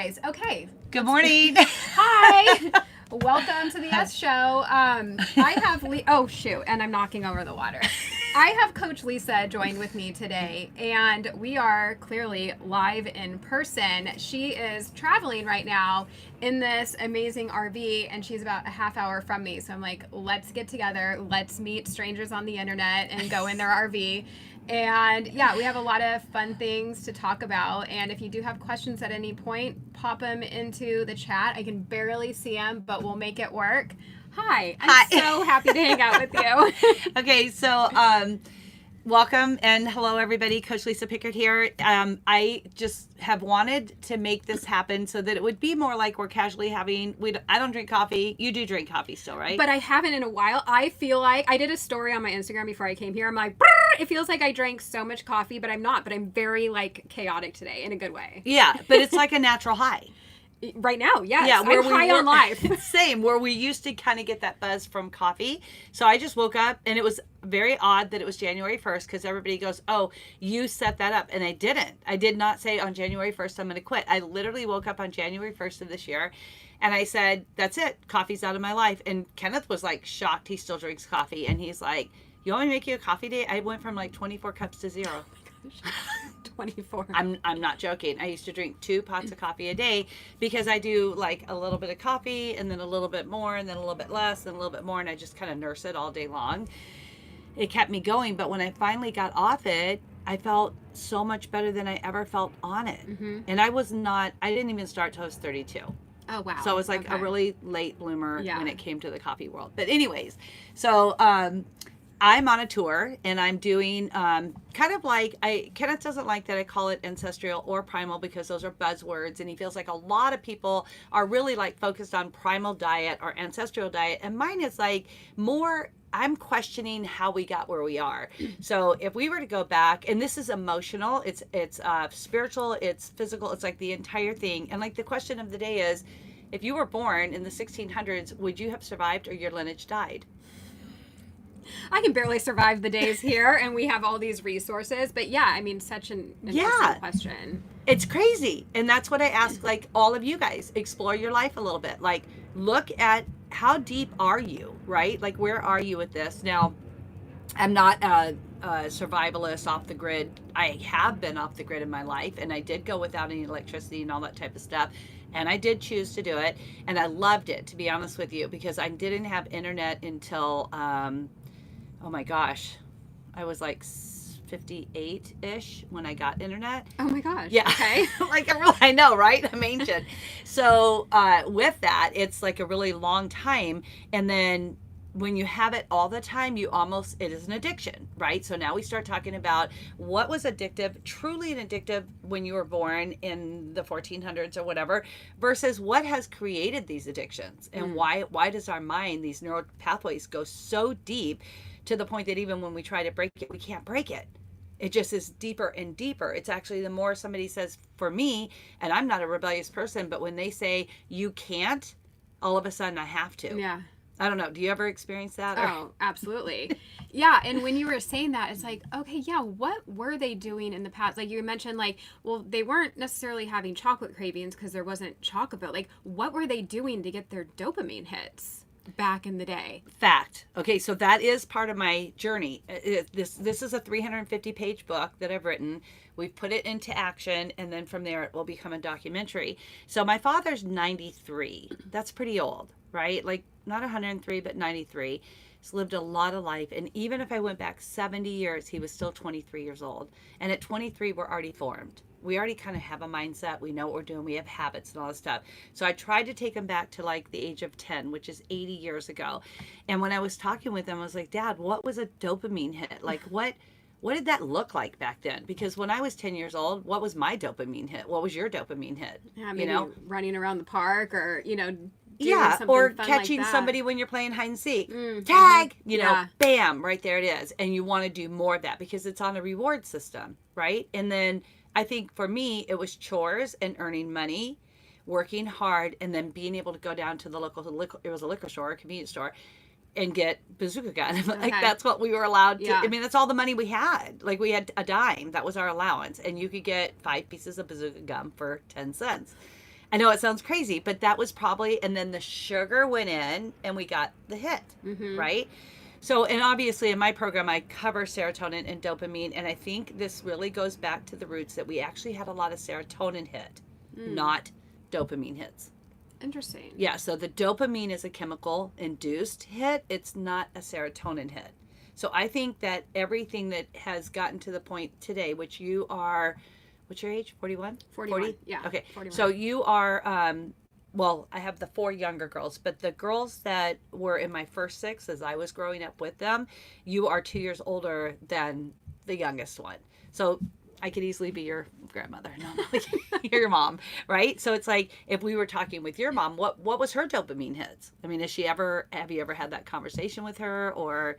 Guys, okay. Good morning. Hi. Welcome to the S Show. I have oh shoot, and I'm knocking over the water. I have Coach Lisa joined with me today, and we are clearly live in person. She is traveling right now in this amazing RV, and she's about a half hour from me. So I'm like, let's get together, let's meet strangers on the internet and go in their RV. And yeah, we have a lot of fun things to talk about. And if you do have questions at any point, pop them into the chat. I can barely see them, but we'll make it work. Hi. I'm so happy to hang out with you. Okay, so welcome and hello everybody. Coach Lisa Pickard here. I just have wanted to make this happen so that it would be more like we're casually having, I don't drink coffee. You do drink coffee still, right? But I haven't in a while. I feel like I did a story on my Instagram before I came here. I'm like, it feels like I drank so much coffee, but I'm not. But I'm very like chaotic today in a good way. Yeah, but it's like a natural high. Right now, yes. Yeah, I'm high on life. Same, where we used to kind of get that buzz from coffee. So I just woke up, and it was very odd that it was January 1st because everybody goes, oh, you set that up. And I didn't. I did not say on January 1st, I'm going to quit. I literally woke up on January 1st of this year, and I said, that's it. Coffee's out of my life. And Kenneth was like shocked he still drinks coffee. And he's like, you want me to make you a coffee date? I went from like 24 cups to 0. Oh my gosh. 24. I'm not joking. I used to drink 2 pots of coffee a day because I do like a little bit of coffee and then a little bit more and then a little bit less and a little bit more, and I just kind of nurse it all day long. It kept me going, but when I finally got off it, I felt so much better than I ever felt on it. Mm-hmm. And I didn't even start till I was 32. Oh, wow. So I was like a really late bloomer when it came to the coffee world. But anyways, so I'm on a tour and I'm doing kind of like, Kenneth doesn't like that I call it Ancestral or Primal because those are buzzwords, and he feels like a lot of people are really like focused on Primal Diet or Ancestral Diet, and mine is like more, I'm questioning how we got where we are. So if we were to go back, and this is emotional, it's spiritual, it's physical, it's like the entire thing. And like the question of the day is, if you were born in the 1600s, would you have survived or your lineage died? I can barely survive the days here, and we have all these resources. But yeah, I mean, such an interesting question. It's crazy. And that's what I ask, like, all of you guys. Explore your life a little bit. Like, look at how deep are you, right? Like, where are you with this? Now, I'm not a survivalist off the grid. I have been off the grid in my life, and I did go without any electricity and all that type of stuff. And I did choose to do it. And I loved it, to be honest with you, because I didn't have internet until... oh my gosh, I was like 58-ish when I got internet. Oh my gosh. Yeah. Okay. Like, I know, right? I'm ancient. So with that, it's like a really long time. And then when you have it all the time, it is an addiction, right? So now we start talking about what was addictive, truly an addictive when you were born in the 1400s or whatever, versus what has created these addictions and why does our mind, these neural pathways go so deep to the point that even when we try to break it, we can't break it. It just is deeper and deeper. It's actually the more somebody says, for me, and I'm not a rebellious person, but when they say you can't, all of a sudden I have to. Yeah. I don't know. Do you ever experience that? Oh, absolutely. Yeah. And when you were saying that, it's like, okay, yeah, what were they doing in the past? Like you mentioned, like, well, they weren't necessarily having chocolate cravings because there wasn't chocolate, but like, what were they doing to get their dopamine hits back in the day? Fact. Okay, so that is part of my journey. This is a 350-page book that I've written. We've put it into action, and then from there it will become a documentary. So my father's 93. That's pretty old, right? Like not 103, but 93. He's lived a lot of life, and even if I went back 70 years, he was still 23 years old. And at 23, we're already formed. We already kind of have a mindset. We know what we're doing. We have habits and all this stuff. So I tried to take him back to like the age of 10, which is 80 years ago. And when I was talking with him, I was like, Dad, what was a dopamine hit? Like what did that look like back then? Because when I was 10 years old, what was my dopamine hit? What was your dopamine hit? Yeah, maybe running around the park or, or catching somebody when you're playing hide and seek. Tag, bam, right there it is. And you want to do more of that because it's on a reward system, right? And then I think for me, it was chores and earning money, working hard, and then being able to go down to the it was a liquor store, a convenience store, and get bazooka gun. Like that's what we were allowed to. I mean, that's all the money we had. Like we had a dime. That was our allowance. And you could get 5 pieces of bazooka gum for 10 cents. I know it sounds crazy, but that was probably, and then the sugar went in and we got the hit, right? So, and obviously in my program, I cover serotonin and dopamine. And I think this really goes back to the roots that we actually had a lot of serotonin hit, not dopamine hits. Interesting. Yeah. So the dopamine is a chemical induced hit. It's not a serotonin hit. So I think that everything that has gotten to the point today, which you are, what's your age? 41? 41. 40? Yeah. Okay. 41. So you are, well, I have the 4 younger girls, but the girls that were in my first 6 as I was growing up with them, you are 2 years older than the youngest one. So I could easily be your grandmother. No, you're your mom, right? So it's like, if we were talking with your mom, what was her dopamine hits? I mean, have you ever had that conversation with her, or?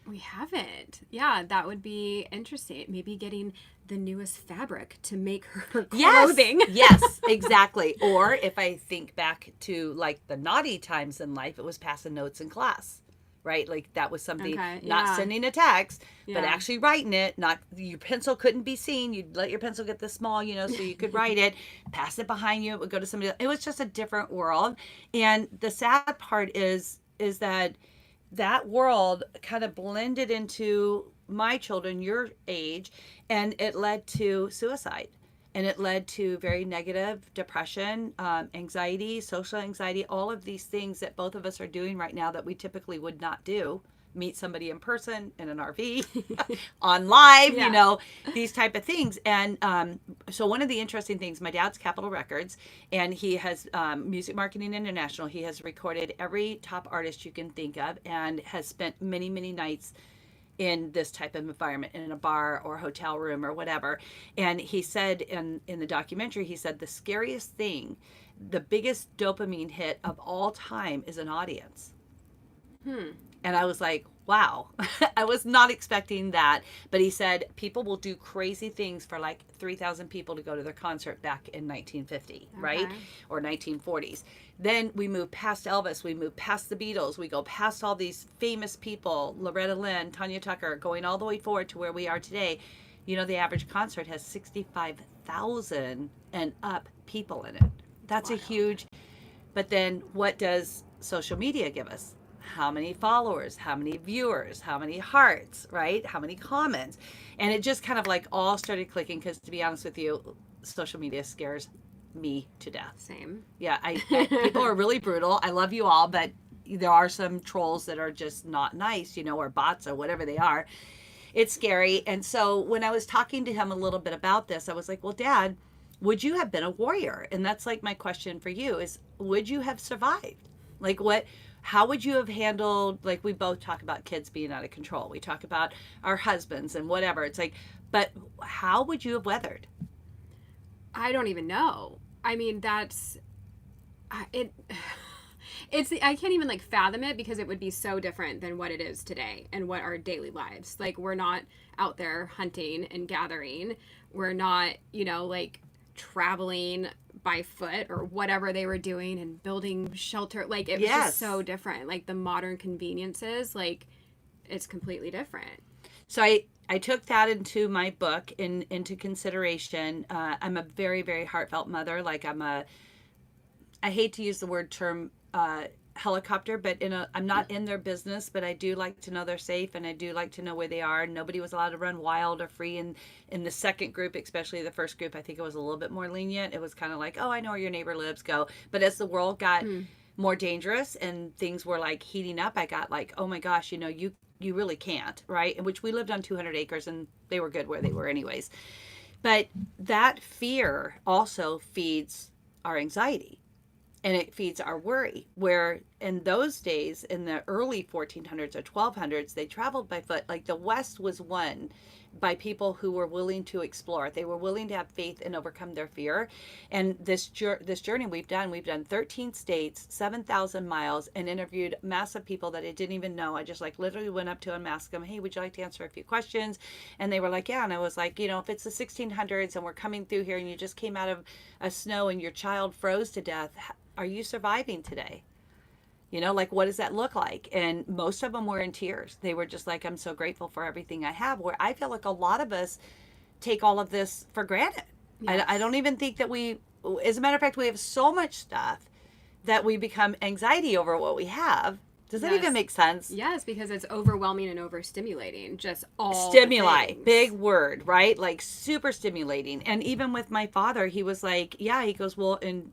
We haven't. Yeah, that would be interesting. Maybe getting the newest fabric to make her clothing. Yes, exactly. Or if I think back to like the naughty times in life, it was passing notes in class, right? Like that was something, not sending a text, but actually writing it. Not, your pencil couldn't be seen. You'd let your pencil get this small, so you could write it, pass it behind you. It would go to somebody else. It was just a different world. And the sad part is that world kind of blended into my children, your age, and it led to suicide. And it led to very negative depression, anxiety, social anxiety, all of these things that both of us are doing right now that we typically would not do. Meet somebody in person, in an RV, on live, these type of things. And so one of the interesting things, my dad's Capitol Records, and he has Music Marketing International. He has recorded every top artist you can think of and has spent many, many nights in this type of environment, in a bar or hotel room or whatever. And he said in the documentary, he said the scariest thing, the biggest dopamine hit of all time is an audience. And I was like, wow, I was not expecting that. But he said people will do crazy things for like 3,000 people to go to their concert back in 1950, right? Or 1940s. Then we move past Elvis, we move past the Beatles, we go past all these famous people, Loretta Lynn, Tanya Tucker, going all the way forward to where we are today. The average concert has 65,000 and up people in it. That's a huge, but then what does social media give us? How many followers, how many viewers, how many hearts, right? How many comments? And it just kind of like all started clicking, because to be honest with you, social media scares me to death. Same. Yeah, people are really brutal. I love you all, but there are some trolls that are just not nice, or bots or whatever they are. It's scary. And so when I was talking to him a little bit about this, I was like, well, Dad, would you have been a warrior? And that's like my question for you is, would you have survived? Like how would you have handled, like we both talk about kids being out of control. We talk about our husbands and whatever. It's like, but how would you have weathered? I don't even know. I mean, that's it. I can't even like fathom it, because it would be so different than what it is today and what our daily lives. Like, we're not out there hunting and gathering. We're not, like traveling by foot or whatever they were doing and building shelter. Like, it was just so different. Like, the modern conveniences, like, it's completely different. So I took that into my book into consideration. I'm a very, very heartfelt mother. Like, I hate to use the term helicopter, but I'm not in their business, but I do like to know they're safe, and I do like to know where they are. Nobody was allowed to run wild or free in the second group, especially the first group. I think it was a little bit more lenient. It was kind of like, oh, I know where your neighbor lives, go. But as the world got more dangerous and things were like heating up, I got like, oh my gosh, you really can't, right? In which we lived on 200 acres and they were good where they were anyways. But that fear also feeds our anxiety. And it feeds our worry, where in those days, in the early 1400s or 1200s, they traveled by foot. Like, the West was won by people who were willing to explore. They were willing to have faith and overcome their fear. And this journey we've done 13 states, 7,000 miles, and interviewed massive people that I didn't even know. I just like literally went up to them, asked them, hey, would you like to answer a few questions? And they were like, yeah. And I was like, if it's the 1600s and we're coming through here and you just came out of a snow and your child froze to death, are you surviving today? Like, what does that look like? And most of them were in tears. They were just like, I'm so grateful for everything I have, where I feel like a lot of us take all of this for granted. Yes. I don't even think that we as a matter of fact, we have so much stuff that we become anxiety over what we have. Does that even make sense? Yes, because it's overwhelming and overstimulating. Just all Stimuli, big word, right? Like super stimulating. And even with my father, he was like, yeah, he goes, well, and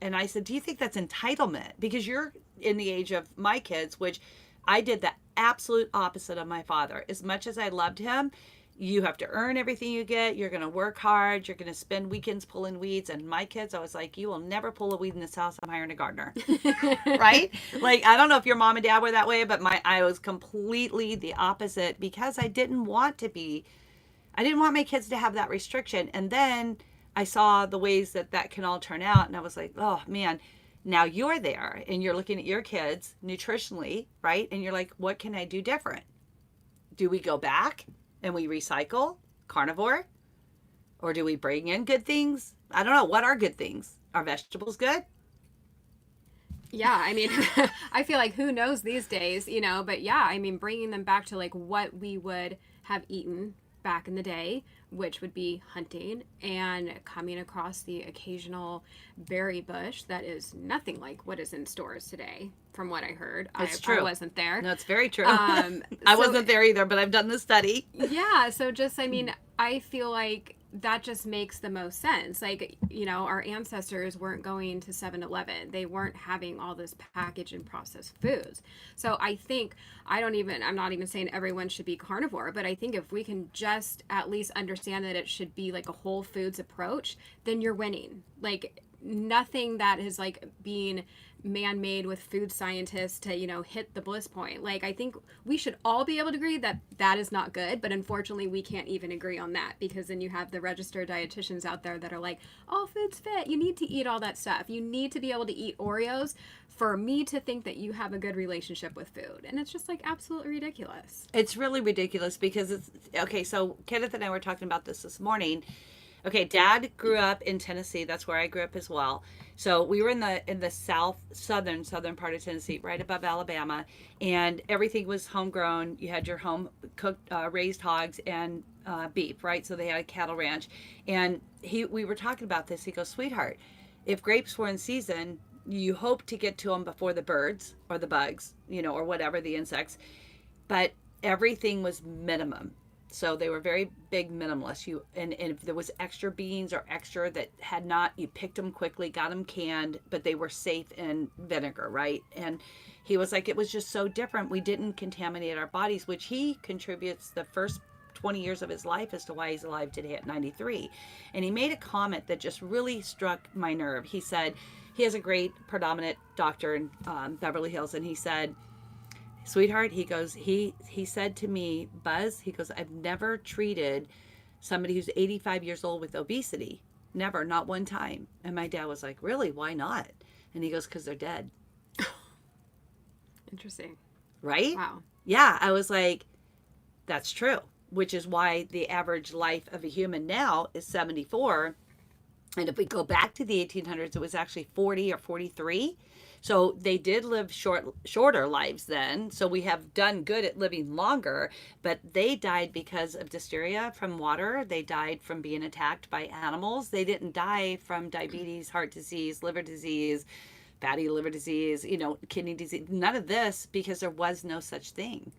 I said, do you think that's entitlement? Because you're in the age of my kids, which I did the absolute opposite of my father. As much as I loved him, you have to earn everything you get. You're going to work hard. You're going to spend weekends pulling weeds. And my kids, I was like, you will never pull a weed in this house. I'm hiring a gardener. Right? Like, I don't know if your mom and dad were that way, but I was completely the opposite because I didn't want my kids to have that restriction. And then I saw the ways that can all turn out. And I was like, oh man, now you're there and you're looking at your kids nutritionally, right? And you're like, what can I do different? Do we go back and we recycle carnivore? Or do we bring in good things? I don't know. What are good things? Are vegetables good? Yeah, I mean, I feel like who knows these days, but yeah, I mean, bringing them back to like what we would have eaten back in the day, which would be hunting and coming across the occasional berry bush that is nothing like what is in stores today, from what I heard. It's true. I wasn't there. No, it's very true. I wasn't there either, but I've done the study. Yeah, so just, I mean, I feel like that just makes the most sense. Like, our ancestors weren't going to 7-Eleven. They weren't having all this packaged and processed foods. So I think, I'm not even saying everyone should be carnivore, but I think if we can just at least understand that it should be like a whole foods approach, then you're winning. Like, nothing that is like being man-made with food scientists to hit the bliss point. Like, I think we should all be able to agree that that is not good, but unfortunately we can't even agree on that, because then you have the registered dietitians out there that are like, all food's fit, you need to eat all that stuff, you need to be able to eat Oreos for me to think that you have a good relationship with food. And it's just like absolutely ridiculous. It's really ridiculous because it's okay. So Kenneth and I were talking about this morning. Okay, Dad grew up in Tennessee. That's where I grew up as well. So we were in the southern part of Tennessee, right above Alabama, and everything was homegrown. You had your home cooked, raised hogs and beef, right? So they had a cattle ranch, and we were talking about this. He goes, sweetheart, if grapes were in season, you hope to get to them before the birds or the bugs, or whatever, the insects, but everything was minimum. So they were very big minimalists. And if there was extra beans or extra that had not, you picked them quickly, got them canned, but they were safe in vinegar, right? And he was like, it was just so different. We didn't contaminate our bodies, which he contributes the first 20 years of his life as to why he's alive today at 93. And he made a comment that just really struck my nerve. He said, he has a great predominant doctor in Beverly Hills, and he said, sweetheart, he goes, he said to me, Buzz, he goes, I've never treated somebody who's 85 years old with obesity. Never, not one time. And my dad was like, really? Why not? And he goes, because they're dead. Interesting. Right? Wow. Yeah, I was like, that's true, which is why the average life of a human now is 74. And if we go back to the 1800s, it was actually 40 or 43. So they did live shorter lives then. So we have done good at living longer, but they died because of dysteria from water. They died from being attacked by animals. They didn't die from diabetes, heart disease, liver disease, fatty liver disease, kidney disease. None of this, because there was no such thing.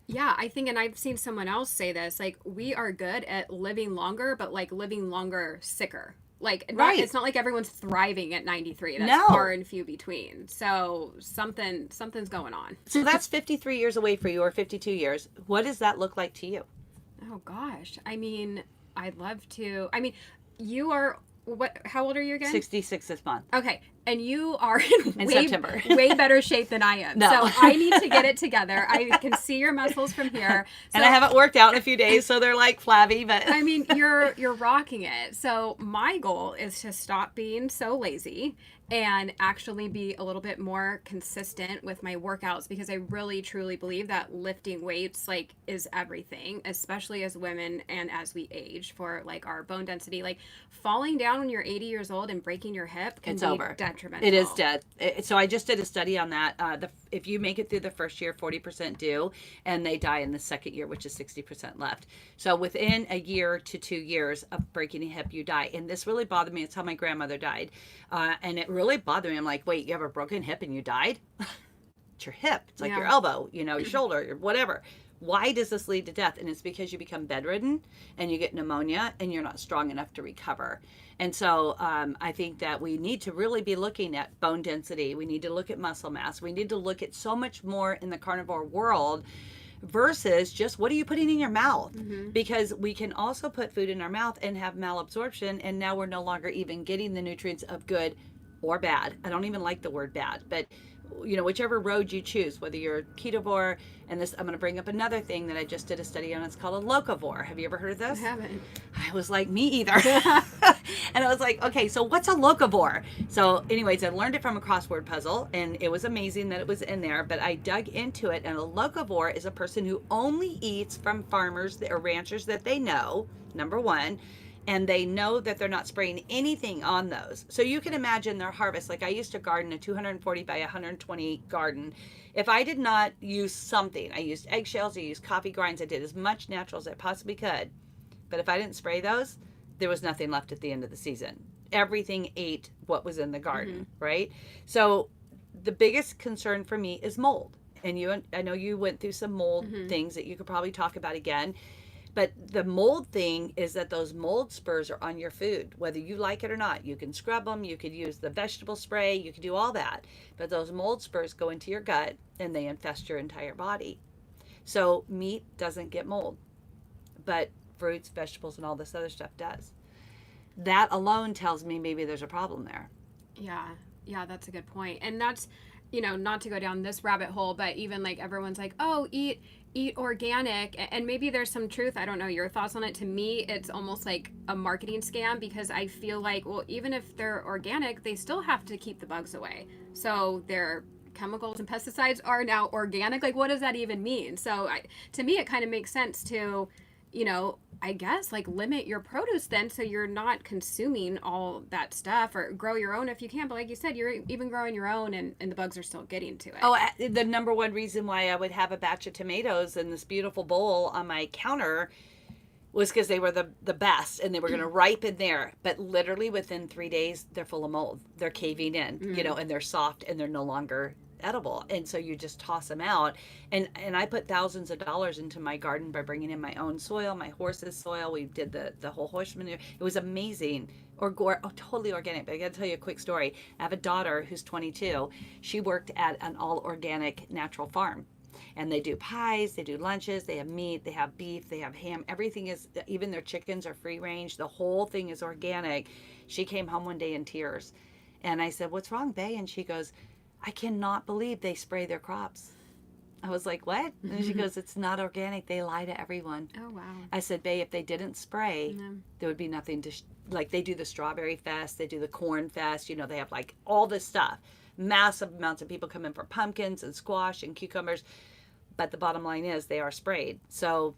Yeah, I think, and I've seen someone else say this, like, we are good at living longer, but like living longer sicker. Like, right. It's not like everyone's thriving at 93. That's No. far and few between. So something's going on. So that's 53 years away for you, or 52 years. What does that look like to you? Oh, gosh. I mean, I'd love to. I mean, you are, how old are you again? 66 this month. Okay. And you are in September. way better shape than I am. No. So I need to get it together. I can see your muscles from here. So, and I haven't worked out in a few days, so they're like flabby, but I mean, you're rocking it. So my goal is to stop being so lazy and actually be a little bit more consistent with my workouts, because I really truly believe that lifting weights like is everything, especially as women and as we age, for like our bone density. Like falling down when you're 80 years old and breaking your hip can be detrimental. detrimental. It is dead. So I just did a study on that. If you make it through the first year, 40% do, and they die in the second year, which is 60% left. So within a year to 2 years of breaking a hip, you die. And this really bothered me. It's how my grandmother died. And it really bothered me. I'm like, wait, you have a broken hip and you died? It's your hip. It's like your elbow, your shoulder, your whatever. Why does this lead to death? And it's because you become bedridden and you get pneumonia and you're not strong enough to recover. And so I think that we need to really be looking at bone density. We need to look at muscle mass. We need to look at so much more in the carnivore world versus just what are you putting in your mouth? Because we can also put food in our mouth and have malabsorption, and now we're no longer even getting the nutrients of good or bad. I don't even like the word bad, but whichever road you choose, whether you're ketovore, and this, I'm going to bring up another thing that I just did a study on. It's called a locavore. Have you ever heard of this? I haven't. I was like, me either. And I was like, okay, so what's a locavore? So anyways, I learned it from a crossword puzzle, and it was amazing that it was in there, but I dug into it, and a locavore is a person who only eats from farmers or ranchers that they know, number one, and they know that they're not spraying anything on those. So you can imagine their harvest. Like I used to garden a 240 by 120 garden. If I did not use something, I used eggshells, I used coffee grinds, I did as much natural as I possibly could. But if I didn't spray those, there was nothing left at the end of the season. Everything ate what was in the garden, right? So the biggest concern for me is mold. And I know you went through some mold things that you could probably talk about again. But the mold thing is that those mold spurs are on your food, whether you like it or not. You can scrub them, you could use the vegetable spray, you can do all that. But those mold spurs go into your gut and they infest your entire body. So meat doesn't get mold, but fruits, vegetables, and all this other stuff does. That alone tells me maybe there's a problem there. Yeah, that's a good point. And that's, not to go down this rabbit hole, but even like everyone's like, oh, eat organic, and maybe there's some truth. I don't know your thoughts on it. To me, it's almost like a marketing scam, because I feel like, well, even if they're organic, they still have to keep the bugs away. So their chemicals and pesticides are now organic. Like, what does that even mean? So to me, it kind of makes sense to, I guess, like limit your produce then, so you're not consuming all that stuff, or grow your own if you can. But like you said, you're even growing your own, and the bugs are still getting to it. Oh, the number one reason why I would have a batch of tomatoes in this beautiful bowl on my counter was because they were the best, and they were going to ripen there. But literally within 3 days, they're full of mold. They're caving in, and they're soft, and they're no longer edible. And so you just toss them out. And I put thousands of dollars into my garden by bringing in my own soil, my horse's soil. We did the whole horse manure. It was amazing. Totally organic. But I got to tell you a quick story. I have a daughter who's 22. She worked at an all organic natural farm. And they do pies, they do lunches, they have meat, they have beef, they have ham. Everything is, even their chickens are free range. The whole thing is organic. She came home one day in tears. And I said, "What's wrong, Bae?" And she goes, "I cannot believe they spray their crops." I was like, "What?" And she goes, "It's not organic. They lie to everyone." Oh, wow. I said, "Bae, if they didn't spray, there would be nothing to, like they do the strawberry fest, they do the corn fest, they have like all this stuff. Massive amounts of people come in for pumpkins and squash and cucumbers. But the bottom line is they are sprayed. So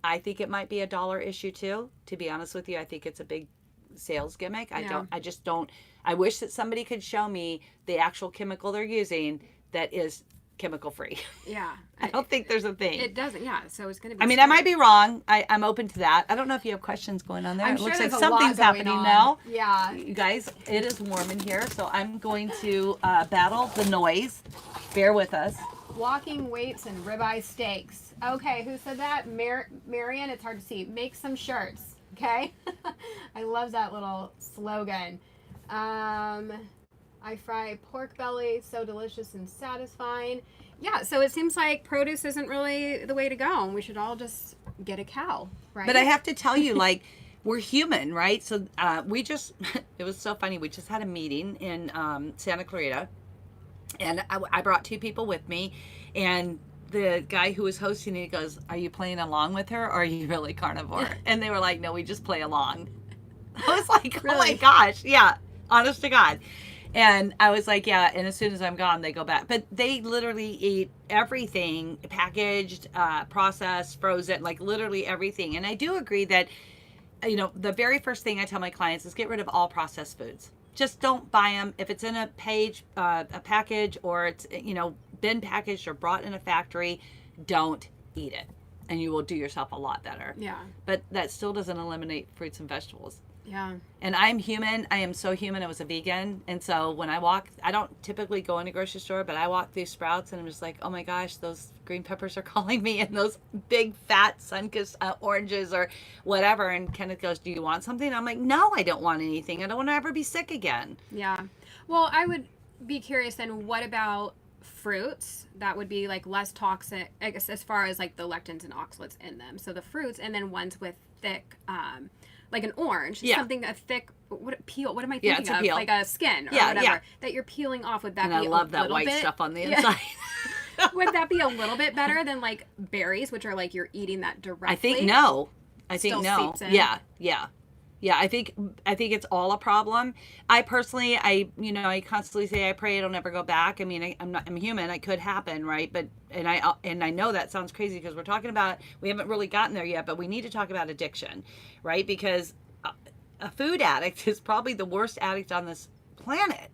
I think it might be a dollar issue too. To be honest with you, I think it's a big sales gimmick. I wish that somebody could show me the actual chemical they're using that is chemical free. Yeah. I don't think there's a thing. It doesn't, yeah. So it's going to be... I mean, I might be wrong. I'm open to that. I don't know if you have questions going on there. I'm it sure looks like there's a lot something's going happening on. now. Yeah. You guys, it is warm in here, so I'm going to battle the noise. Bear with us. Walking weights and ribeye steaks. Okay, who said that? Marion, it's hard to see. Make some shirts, okay? I love that little slogan. I fry pork belly, so delicious and satisfying. Yeah, so it seems like produce isn't really the way to go, and we should all just get a cow, right? But I have to tell you, like, we're human, right? So it was so funny. We just had a meeting in Santa Clarita, and I brought 2 people with me, and the guy who was hosting it goes, "Are you playing along with her, or are you really carnivore?" And they were like, "No, we just play along." I was like, Really? "Oh my gosh, yeah, honest to God." And I was like, yeah, and as soon as I'm gone, they go back. But they literally eat everything, packaged, processed, frozen, like literally everything. And I do agree that, the very first thing I tell my clients is get rid of all processed foods. just don't buy them. If it's in a package, or it's, been packaged or brought in a factory, don't eat it. And you will do yourself a lot better. Yeah. But that still doesn't eliminate fruits and vegetables. Yeah. And I'm human. I am so human. I was a vegan. And so when I walk, I don't typically go in a grocery store, but I walk through Sprouts and I'm just like, oh my gosh, those green peppers are calling me, and those big fat sun-kissed oranges or whatever. And Kenneth goes, do you want something? I'm like, no, I don't want anything. I don't want to ever be sick again. Yeah. Well, I would be curious then, what about fruits that would be like less toxic, I guess, as far as like the lectins and oxalates in them? So the fruits, and then ones with thick, like an orange, something a thick, what am I thinking of? Peel. Like a skin or whatever that you're peeling off. Would that and be I love a that little white bit, stuff on the inside. Would that be a little bit better than like berries, which are like you're eating that directly? I think no. I think Still no. seeps in. Yeah. I think it's all a problem. I personally, I constantly say I pray it'll never go back. I mean, I'm human. It could happen, right? But and I know that sounds crazy because we're talking about, we haven't really gotten there yet, but we need to talk about addiction, right? Because a food addict is probably the worst addict on this planet,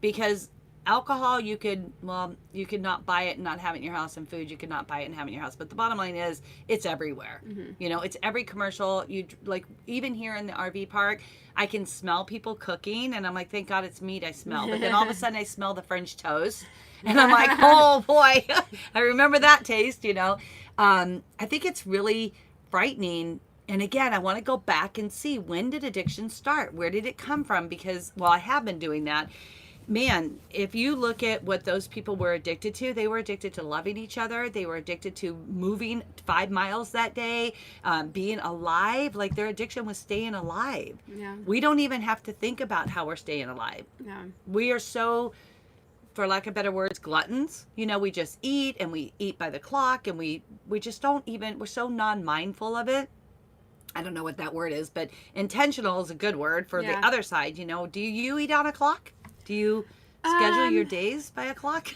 because alcohol, you could not buy it and not have it in your house, and food, you could not buy it and have it in your house. But the bottom line is, it's everywhere. Mm-hmm. It's every commercial. You like, even here in the RV park, I can smell people cooking, and I'm like, thank God it's meat I smell. But then all of a sudden I smell the French toast, and I'm like, oh boy, I remember that taste. I think it's really frightening. And again, I want to go back and see, when did addiction start? Where did it come from? Because, well, I have been doing that. Man, if you look at what those people were addicted to, they were addicted to loving each other. They were addicted to moving 5 miles that day, being alive. Like, their addiction was staying alive. Yeah. We don't even have to think about how we're staying alive. Yeah. We are so, for lack of better words, gluttons. We just eat, and we eat by the clock, and we just don't even, we're so non-mindful of it. I don't know what that word is, but intentional is a good word for the other side. Do you eat on a clock? Do you schedule your days by a clock?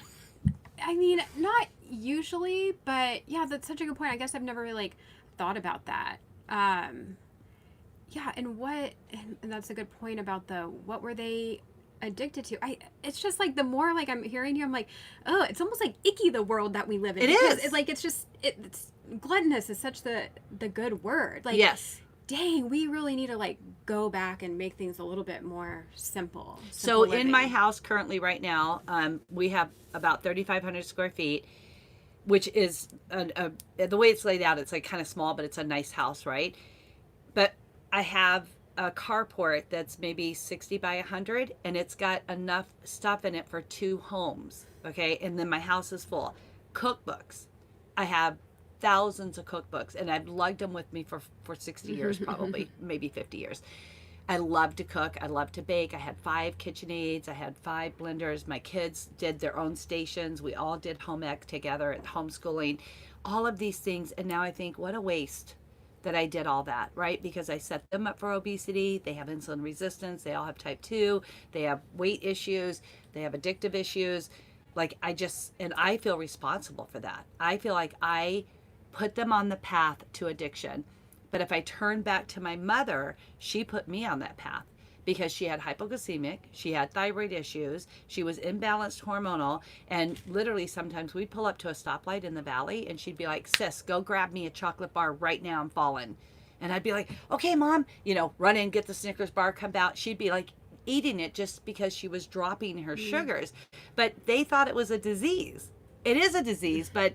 I mean, not usually, but yeah, that's such a good point. I guess I've never really thought about that. And that's a good point about what were they addicted to? It's just like, the more like I'm hearing you, I'm like, oh, it's almost like icky, the world that we live in. It's gluttonous is such the good word. Like, yes. Dang, we really need to like go back and make things a little bit more simple So living. in my house currently right now, we have about 3,500 square feet, which is the way it's laid out, it's like kind of small, but it's a nice house, right? But I have a carport that's maybe 60 by 100, and it's got enough stuff in it for 2 homes. Okay. And then my house is full. Cookbooks. I have thousands of cookbooks, and I've lugged them with me for 60 years, probably, maybe 50 years. I love to cook. I love to bake. I had 5 KitchenAids. I had 5 blenders. My kids did their own stations. We all did home ec together at homeschooling, all of these things. And now I think, what a waste that I did all that, right? Because I set them up for obesity. They have insulin resistance. They all have type 2. They have weight issues. They have addictive issues. Like, and I feel responsible for that. I feel like I put them on the path to addiction. But if I turn back to my mother, she put me on that path because she had hypoglycemic, she had thyroid issues, she was imbalanced hormonal, and literally sometimes we'd pull up to a stoplight in the valley and she'd be like, sis, go grab me a chocolate bar right now, I'm falling. And I'd be like, okay, mom, run in, get the Snickers bar, come out. She'd be like eating it just because she was dropping her sugars. But they thought it was a disease. It is a disease, but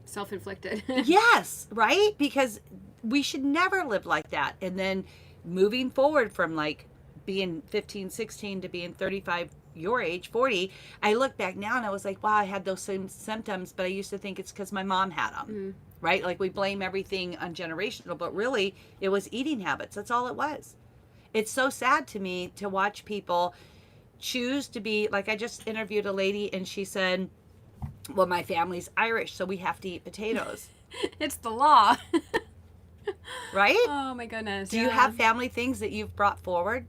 self-inflicted. Yes, right? Because we should never live like that. And then moving forward from like being 15, 16 to being 35, your age, 40, I look back now and I was like, wow, I had those same symptoms, but I used to think it's because my mom had them, right? Like, we blame everything on generational, but really it was eating habits. That's all it was. It's so sad to me to watch people choose to be, like, I just interviewed a lady and she said, well, my family's Irish, so we have to eat potatoes. It's the law. Right? Oh my goodness. Do you have family things that you've brought forward?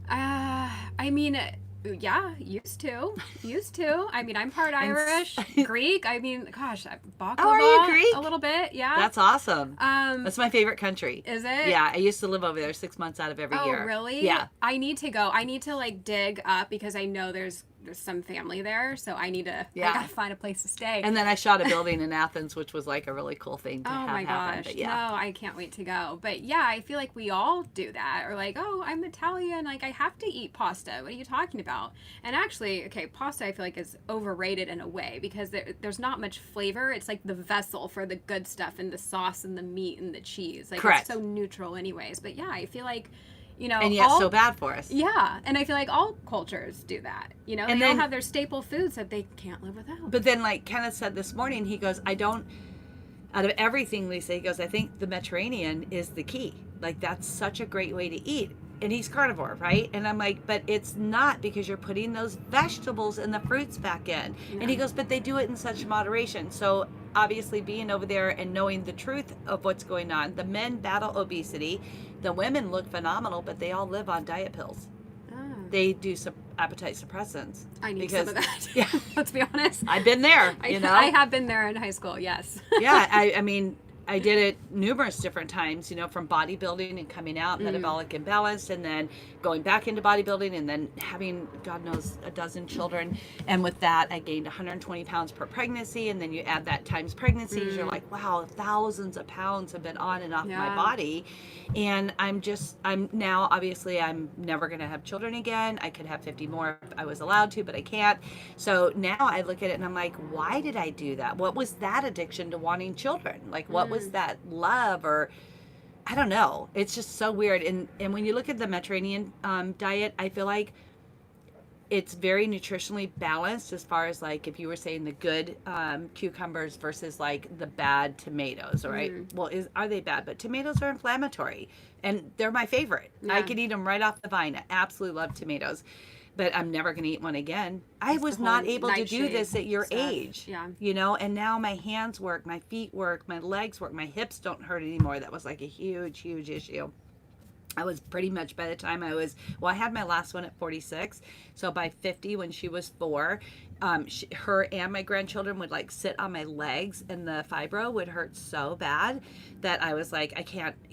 I mean, Yeah, used to. I mean, I'm part Irish, Greek. I mean, gosh, baklava Oh, are you Greek? a little bit. Yeah. That's awesome. That's my favorite country. Is it? Yeah, I used to live over there 6 months out of every year. Oh, really? Yeah. I need to go. I need to like dig up because I know there's some family there, so I need to. Yeah. I gotta find a place to stay. And then I shot a building in Athens, which was like a really cool thing to Oh have my happen. gosh. But yeah. No, I can't wait to go. But yeah, I feel like we all do that. Or like, oh, I'm Italian, like I have to eat pasta. What are you talking about? And actually, okay, pasta I feel like is overrated in a way because there's not much flavor. It's like the vessel for the good stuff and the sauce and the meat and the cheese. Like Correct. It's so neutral anyways. But yeah, I feel like you know, and yet so bad for us. Yeah, and I feel like all cultures do that. You know, and they then, all have their staple foods that they can't live without. But then, like Kenneth said this morning, he goes, out of everything, Lisa, he goes, I think the Mediterranean is the key. Like, that's such a great way to eat. And he's carnivore, right? And I'm like, but it's not because you're putting those vegetables and the fruits back in. Yeah. And he goes, but they do it in such moderation. So obviously being over there and knowing the truth of what's going on, the men battle obesity, the women look phenomenal, but they all live on diet pills. Oh. They do some appetite suppressants. I need some of that. Yeah. Let's be honest. I've been there, you know? I have been there in high school, yes. Yeah, I mean, I did it numerous different times, you know, from bodybuilding and coming out metabolic imbalanced, and then going back into bodybuilding, and then having, God knows, a dozen children. And with that, I gained 120 pounds per pregnancy. And then you add that times pregnancies, you're like, wow, thousands of pounds have been on and off my body. And I'm now, obviously, I'm never going to have children again. I could have 50 more if I was allowed to, but I can't. So now I look at it and I'm like, why did I do that? What was that addiction to wanting children? Like, what was that love? Or I don't know. It's just so weird. And when you look at the Mediterranean diet, I feel like it's very nutritionally balanced as far as like if you were saying the good cucumbers versus like the bad tomatoes, right? Well, are they bad? But tomatoes are inflammatory and they're my favorite. Yeah. I could eat them right off the vine. I absolutely love tomatoes. But I'm never going to eat one again. I was not able to do this at your age, you know, and now my hands work, my feet work, my legs work, my hips don't hurt anymore. That was like a huge, huge issue. I was pretty much, by the time I had my last one at 46. So by 50, when she was 4, her and my grandchildren would like sit on my legs, and the fibro would hurt so bad that I was like,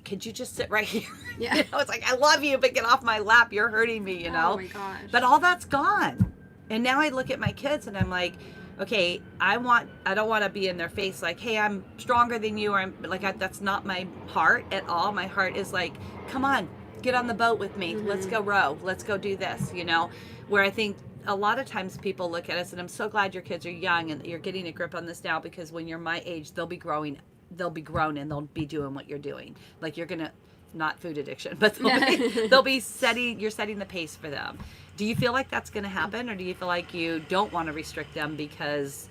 could you just sit right here? Yeah. You know, it's like, I love you, but get off my lap. You're hurting me, you know? Oh my gosh. But all that's gone. And now I look at my kids and I'm like, okay, I don't want to be in their face like, hey, I'm stronger than you, or I'm like, that's not my heart at all. My heart is like, come on, get on the boat with me. Let's go row. Let's go do this, you know, where I think a lot of times people look at us, and I'm so glad your kids are young and you're getting a grip on this now, because when you're my age, they'll be grown and they'll be doing what you're doing. Like, you're going to, not food addiction, but you're setting the pace for them. Do you feel like that's going to happen, or do you feel like you don't want to restrict them because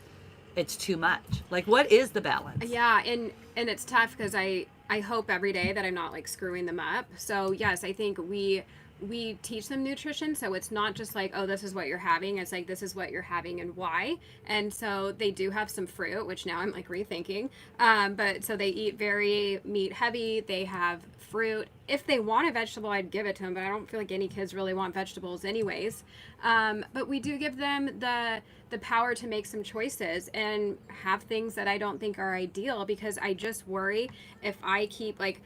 it's too much? Like, what is the balance? Yeah, and it's tough because I hope every day that I'm not like screwing them up. So yes, I think we teach them nutrition, so it's not just like, oh, this is what you're having. It's like, this is what you're having and why. And so they do have some fruit, which now I'm like rethinking. But so they eat very meat heavy. They have fruit. If they want a vegetable, I'd give it to them, but I don't feel like any kids really want vegetables anyways. But we do give them the power to make some choices and have things that I don't think are ideal, because I just worry if I keep like,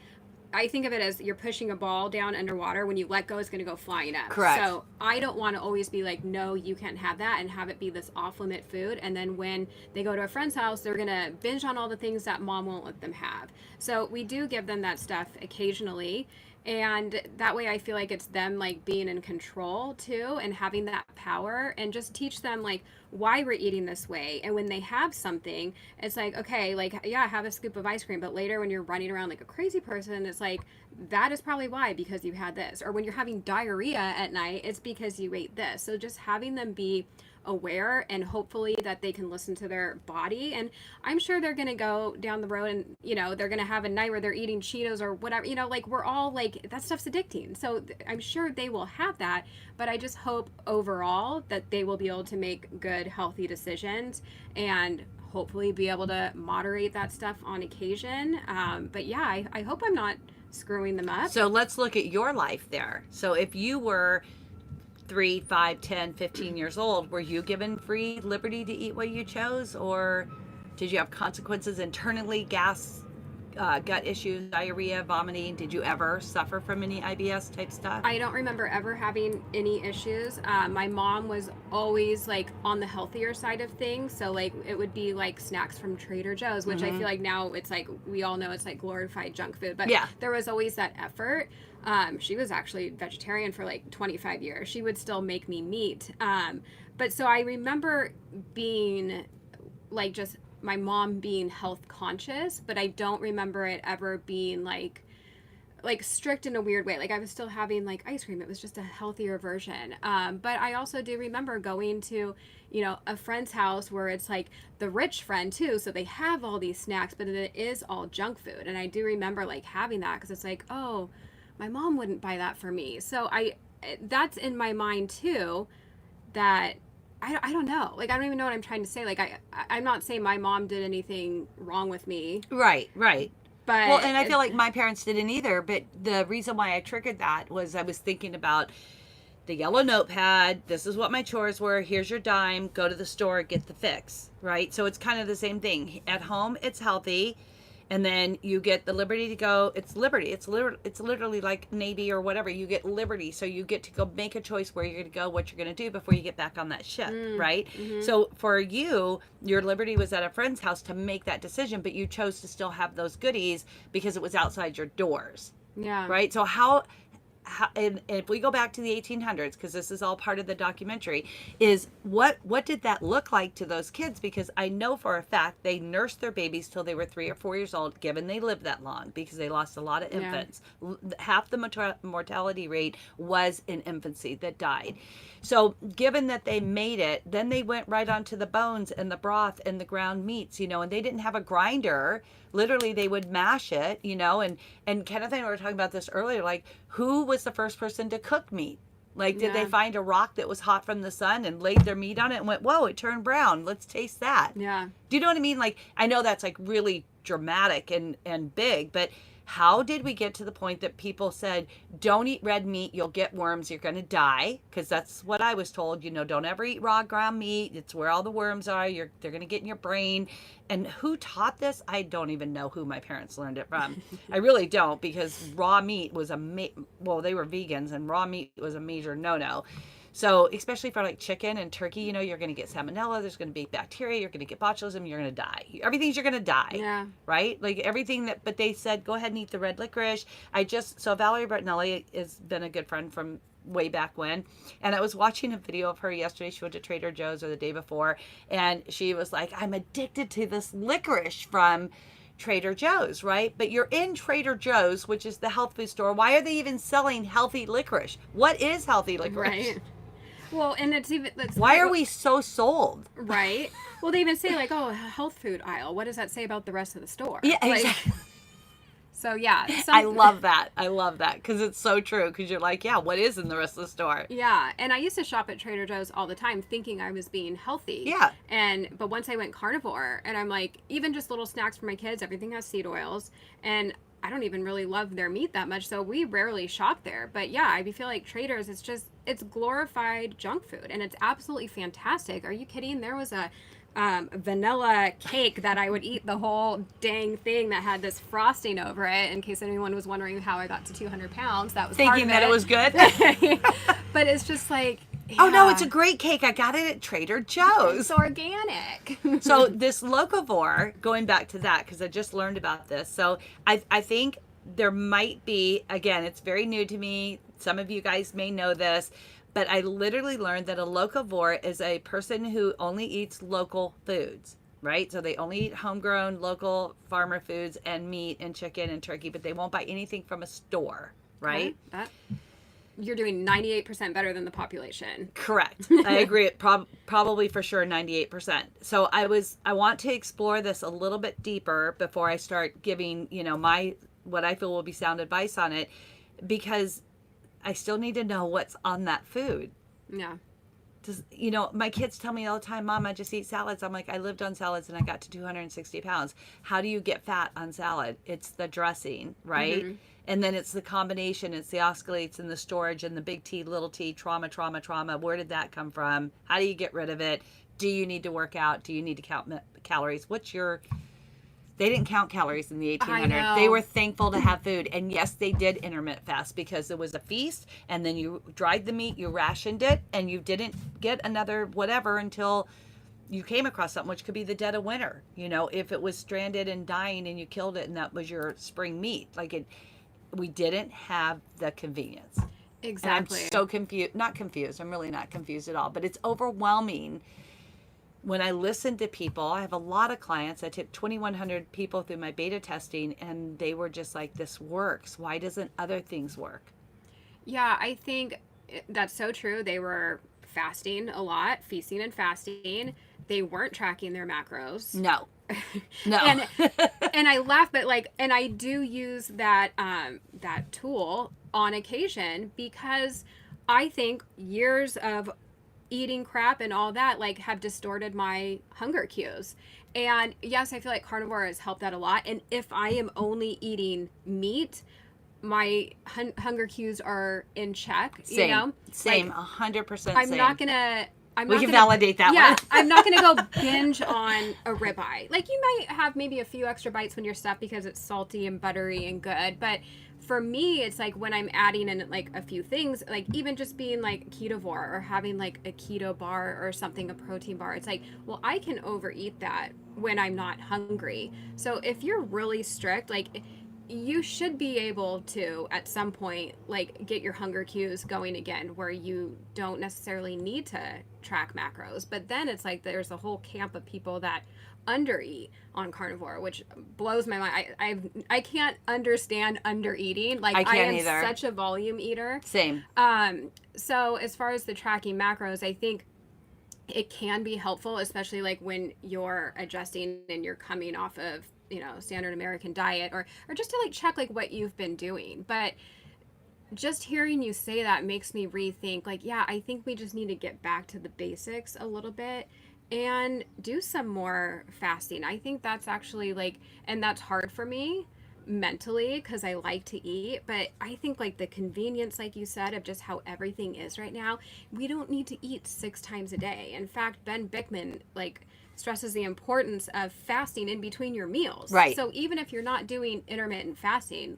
I think of it as you're pushing a ball down underwater. When you let go, it's going to go flying up. Correct. So I don't want to always be like, no, you can't have that, and have it be this off limit food. And then when they go to a friend's house, they're going to binge on all the things that mom won't let them have. So we do give them that stuff occasionally. And that way I feel like it's them like being in control too, and having that power, and just teach them like why we're eating this way. And when they have something, it's like, okay, like, yeah, have a scoop of ice cream, but later when you're running around like a crazy person, it's like, that is probably why, because you had this. Or when you're having diarrhea at night, it's because you ate this. So just having them be aware, and hopefully that they can listen to their body. And I'm sure they're going to go down the road and, you know, they're going to have a night where they're eating Cheetos or whatever, you know, like, we're all like, that stuff's addicting. So I'm sure they will have that, but I just hope overall that they will be able to make good, healthy decisions, and hopefully be able to moderate that stuff on occasion. But yeah, I hope I'm not screwing them up. So let's look at your life there. So if you were 3, 5, 10, 15 years old, were you given free liberty to eat what you chose, or did you have consequences internally, gut issues, diarrhea, vomiting? Did you ever suffer from any IBS type stuff? I don't remember ever having any issues. My mom was always like on the healthier side of things. So like it would be like snacks from Trader Joe's, which I feel like now it's like, we all know it's like glorified junk food, but there was always that effort. She was actually vegetarian for like 25 years. She would still make me meat. But so I remember being like just my mom being health conscious, but I don't remember it ever being like strict in a weird way. Like I was still having like ice cream. It was just a healthier version. But I also do remember going to, you know, a friend's house where it's like the rich friend too. So they have all these snacks, but it is all junk food. And I do remember like having that because it's like, oh, my mom wouldn't buy that for me. So that's in my mind too, that I don't know. Like, I don't even know what I'm trying to say. Like, I'm not saying my mom did anything wrong with me. Right. But well, and I feel like my parents didn't either. But the reason why I triggered that was I was thinking about the yellow notepad. This is what my chores were. Here's your dime. Go to the store, get the fix. Right. So it's kind of the same thing. At home, it's healthy. And then you get the liberty to go. It's liberty. It's literally like Navy or whatever. You get liberty. So you get to go make a choice where you're going to go, what you're going to do before you get back on that ship, right? So for you, your liberty was at a friend's house to make that decision, but you chose to still have those goodies because it was outside your doors. Yeah. Right? So and if we go back to the 1800s, because this is all part of the documentary, is what did that look like to those kids? Because I know for a fact they nursed their babies till they were 3 or 4 years old, given they lived that long, because they lost a lot of infants. Half the mortality rate was in infancy that died. So given that they made it, then they went right onto the bones and the broth and the ground meats, you know, and they didn't have a grinder. Literally, they would mash it, you know, and Kenneth and I were talking about this earlier, like, who was the first person to cook meat? Like, did they find a rock that was hot from the sun and laid their meat on it and went, whoa, it turned brown. Let's taste that. Yeah. Do you know what I mean? Like, I know that's like really dramatic and big, but how did we get to the point that people said, don't eat red meat, you'll get worms, you're going to die? Because that's what I was told, you know, don't ever eat raw ground meat. It's where all the worms are. They're going to get in your brain. And who taught this? I don't even know who my parents learned it from. I really don't, because raw meat was well, they were vegans, and raw meat was a major no-no. So especially for like chicken and turkey, you know, you're going to get salmonella, there's going to be bacteria, you're going to get botulism, you're going to die. Everything's you're going to die. Yeah. Right? Like everything but they said, go ahead and eat the red licorice. So Valerie Bertinelli has been a good friend from way back when. And I was watching a video of her yesterday. She went to Trader Joe's or the day before. And she was like, I'm addicted to this licorice from Trader Joe's, right? But you're in Trader Joe's, which is the health food store. Why are they even selling healthy licorice? What is healthy licorice? Right. Well, and why are we so sold? Right. Well, they even say like, oh, a health food aisle. What does that say about the rest of the store? Yeah, like, exactly. So yeah. I love that. Because it's so true. Because you're like, yeah, what is in the rest of the store? Yeah. And I used to shop at Trader Joe's all the time thinking I was being healthy. Yeah. But once I went carnivore, and I'm like, even just little snacks for my kids, everything has seed oils. And I don't even really love their meat that much, so we rarely shop there. But yeah, I feel like Trader's, it's glorified junk food, and it's absolutely fantastic. Are you kidding? There was a vanilla cake that I would eat the whole dang thing that had this frosting over it. In case anyone was wondering how I got to 200 pounds, that was thinking part of that it was good. But it's just like, yeah. Oh no, it's a great cake. I got it at Trader Joe's. It's organic. So this locavore, going back to that, because I just learned about this. So I think there might be, again, it's very new to me. Some of you guys may know this, but I literally learned that a locavore is a person who only eats local foods, right? So they only eat homegrown, local farmer foods and meat and chicken and turkey, but they won't buy anything from a store, right? Okay. You're doing 98% better than the population. Correct. I agree. Probably for sure 98%. So I want to explore this a little bit deeper before I start giving, you know, what I feel will be sound advice on it, because I still need to know what's on that food. Yeah. You know, my kids tell me all the time, Mom, I just eat salads. I'm like, I lived on salads and I got to 260 pounds. How do you get fat on salad? It's the dressing, right? Mm-hmm. And then it's the combination, it's the oxalates and the storage and the big T, little t, trauma, trauma, trauma. Where did that come from? How do you get rid of it? Do you need to work out? Do you need to count calories? They didn't count calories in the 1800s. They were thankful to have food. And yes, they did intermittent fast because it was a feast. And then you dried the meat, you rationed it, and you didn't get another whatever until you came across something, which could be the dead of winter. You know, if it was stranded and dying and you killed it and that was your spring meat. We didn't have the convenience. Exactly. And I'm so confused. Not confused. I'm really not confused at all. But it's overwhelming when I listen to people. I have a lot of clients. I took 2,100 people through my beta testing, and they were just like, this works. Why doesn't other things work? Yeah, I think that's so true. They were fasting a lot, feasting and fasting. They weren't tracking their macros. No. And I laugh, but and I do use that tool on occasion because I think years of eating crap and all that have distorted my hunger cues. And yes, I feel like carnivore has helped that a lot. And if I am only eating meat, my hunger cues are in check. Same, you know, same, 100%. I'm same. not gonna. We can validate that one. I'm not going to go binge on a ribeye. You might have maybe a few extra bites when you're stuffed because it's salty and buttery and good. But for me, it's when I'm adding in a few things, even just being ketovore or having a keto bar or something, a protein bar. It's well, I can overeat that when I'm not hungry. So if you're really strict, you should be able to at some point get your hunger cues going again where you don't necessarily need to track macros. But then it's there's a whole camp of people that undereat on carnivore, which blows my mind. I can't understand undereating. I am either. Such a volume eater. Same. So as far as the tracking macros, I think it can be helpful, especially when you're adjusting and you're coming off of standard American diet or just to check what you've been doing. But just hearing you say that makes me rethink yeah, I think we just need to get back to the basics a little bit and do some more fasting. I think that's actually and that's hard for me mentally because I like to eat, but I think the convenience, you said, of just how everything is right now, we don't need to eat 6 times a day. In fact, Ben Bickman stresses the importance of fasting in between your meals. Right. So even if you're not doing intermittent fasting,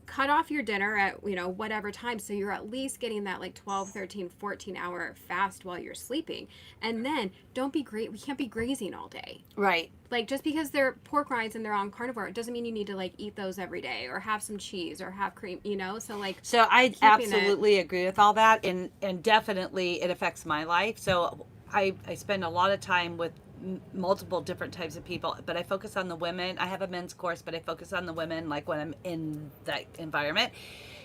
cut off your dinner at, whatever time. So you're at least getting that 12, 13, 14 hour fast while you're sleeping. And then we can't be grazing all day. Right. Just because they're pork rinds and they're on carnivore, it doesn't mean you need to eat those every day or have some cheese or have cream, So I absolutely agree with all that. And definitely it affects my life. So I spend a lot of time with multiple different types of people, but I focus on the women. I have a men's course, but I focus on the women when I'm in that environment.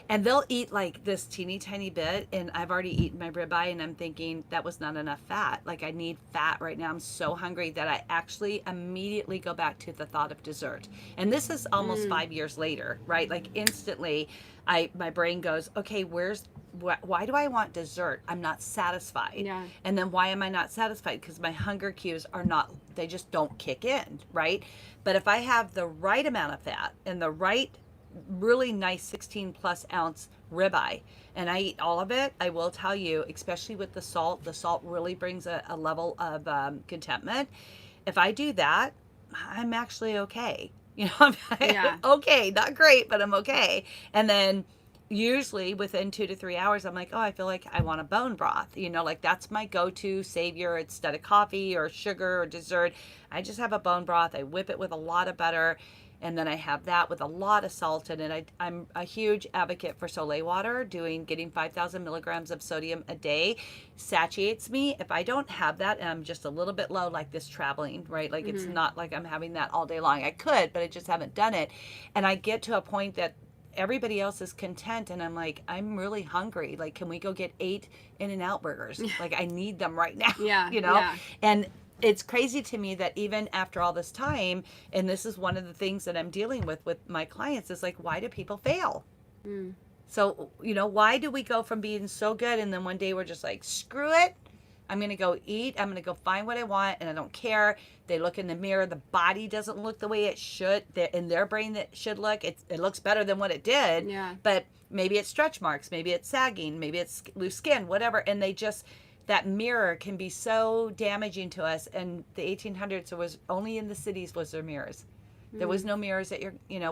And they'll eat this teeny tiny bit, and I've already eaten my ribeye, and I'm thinking that was not enough fat. I need fat right now. I'm so hungry that I actually immediately go back to the thought of dessert. And this is almost 5 years later, right? Instantly, my brain goes, okay, why do I want dessert? I'm not satisfied. Yeah. And then why am I not satisfied? Because my hunger cues they just don't kick in, right? But if I have the right amount of fat and the right really nice 16 plus ounce ribeye and I eat all of it, I will tell you, especially with the salt really brings a level of contentment. If I do that, I'm actually okay. Yeah. Okay, not great, but I'm okay. And then usually within 2 to 3 hours, I'm like, oh, I feel like I want a bone broth. That's my go-to savior instead of coffee or sugar or dessert. I just have a bone broth. I whip it with a lot of butter. And then I have that with a lot of salt in it. I'm a huge advocate for Soleil water. Getting 5,000 milligrams of sodium a day satiates me. If I don't have that and I'm just a little bit low, this traveling, right? It's not like I'm having that all day long. I could, but I just haven't done it. And I get to a point that everybody else is content and I'm like, I'm really hungry. Can we go get 8 In-N-Out burgers? I need them right now. Yeah. Yeah. And it's crazy to me that even after all this time, and this is one of the things that I'm dealing with my clients, is why do people fail? So, why do we go from being so good and then one day we're just screw it, I'm going to go eat. I'm going to go find what I want, and I don't care. They look in the mirror. The body doesn't look the way it should. In their brain, that should look. It looks better than what it did. Yeah. But maybe it's stretch marks. Maybe it's sagging. Maybe it's loose skin. Whatever. And that mirror can be so damaging to us. And the 1800s, it was only in the cities was there mirrors. There was no mirrors at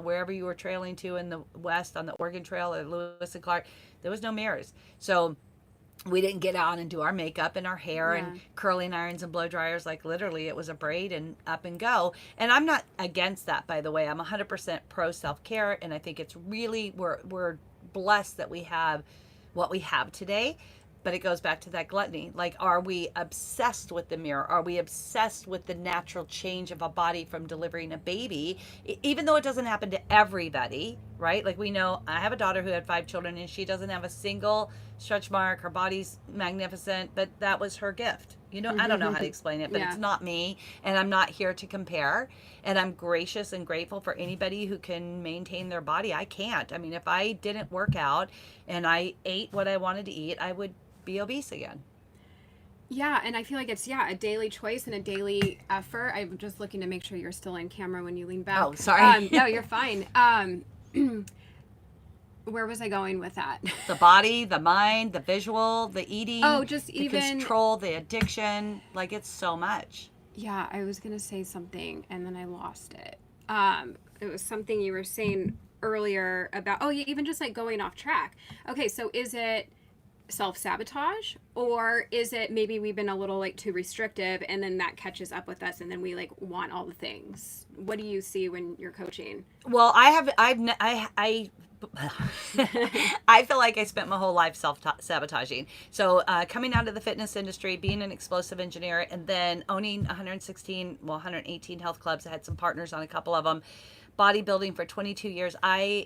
wherever you were trailing to in the West on the Oregon Trail or Lewis and Clark. There was no mirrors. So we didn't get out and do our makeup and our hair and curling irons and blow dryers. Like literally it was a braid and up and go. And I'm not against that, by the way. I'm 100% pro self-care. And I think it's really, we're blessed that we have what we have today. But it goes back to that gluttony. Like, are we obsessed with the mirror? Are we obsessed with the natural change of a body from delivering a baby? Even though it doesn't happen to everybody, right? Like we know, I have a daughter who had 5 children and she doesn't have a single stretch mark. Her body's magnificent, but that was her gift. I don't know how to explain it, but it's not me. And I'm not here to compare. And I'm gracious and grateful for anybody who can maintain their body. I can't. I mean, if I didn't work out and I ate what I wanted to eat, I would be obese again. Yeah, and I feel like it's a daily choice and a daily effort. I'm just looking to make sure you're still in camera when you lean back. Oh, sorry. No, you're fine. Where was I going with that? The body, the mind, the visual, the eating. Oh, just the even control, the addiction. Like it's so much. Yeah, I was gonna say something and then I lost it. It was something you were saying earlier about. Oh, yeah, even just like going off track. Okay, so is it self-sabotage, or is it maybe we've been a little like too restrictive and then that catches up with us and then we like want all the things? What do you see when you're coaching? Well, I feel like I spent my whole life self-sabotaging. So coming out of the fitness industry, being an explosive engineer, and then owning 118 health clubs. I had some partners on a couple of them. Bodybuilding for 22 years,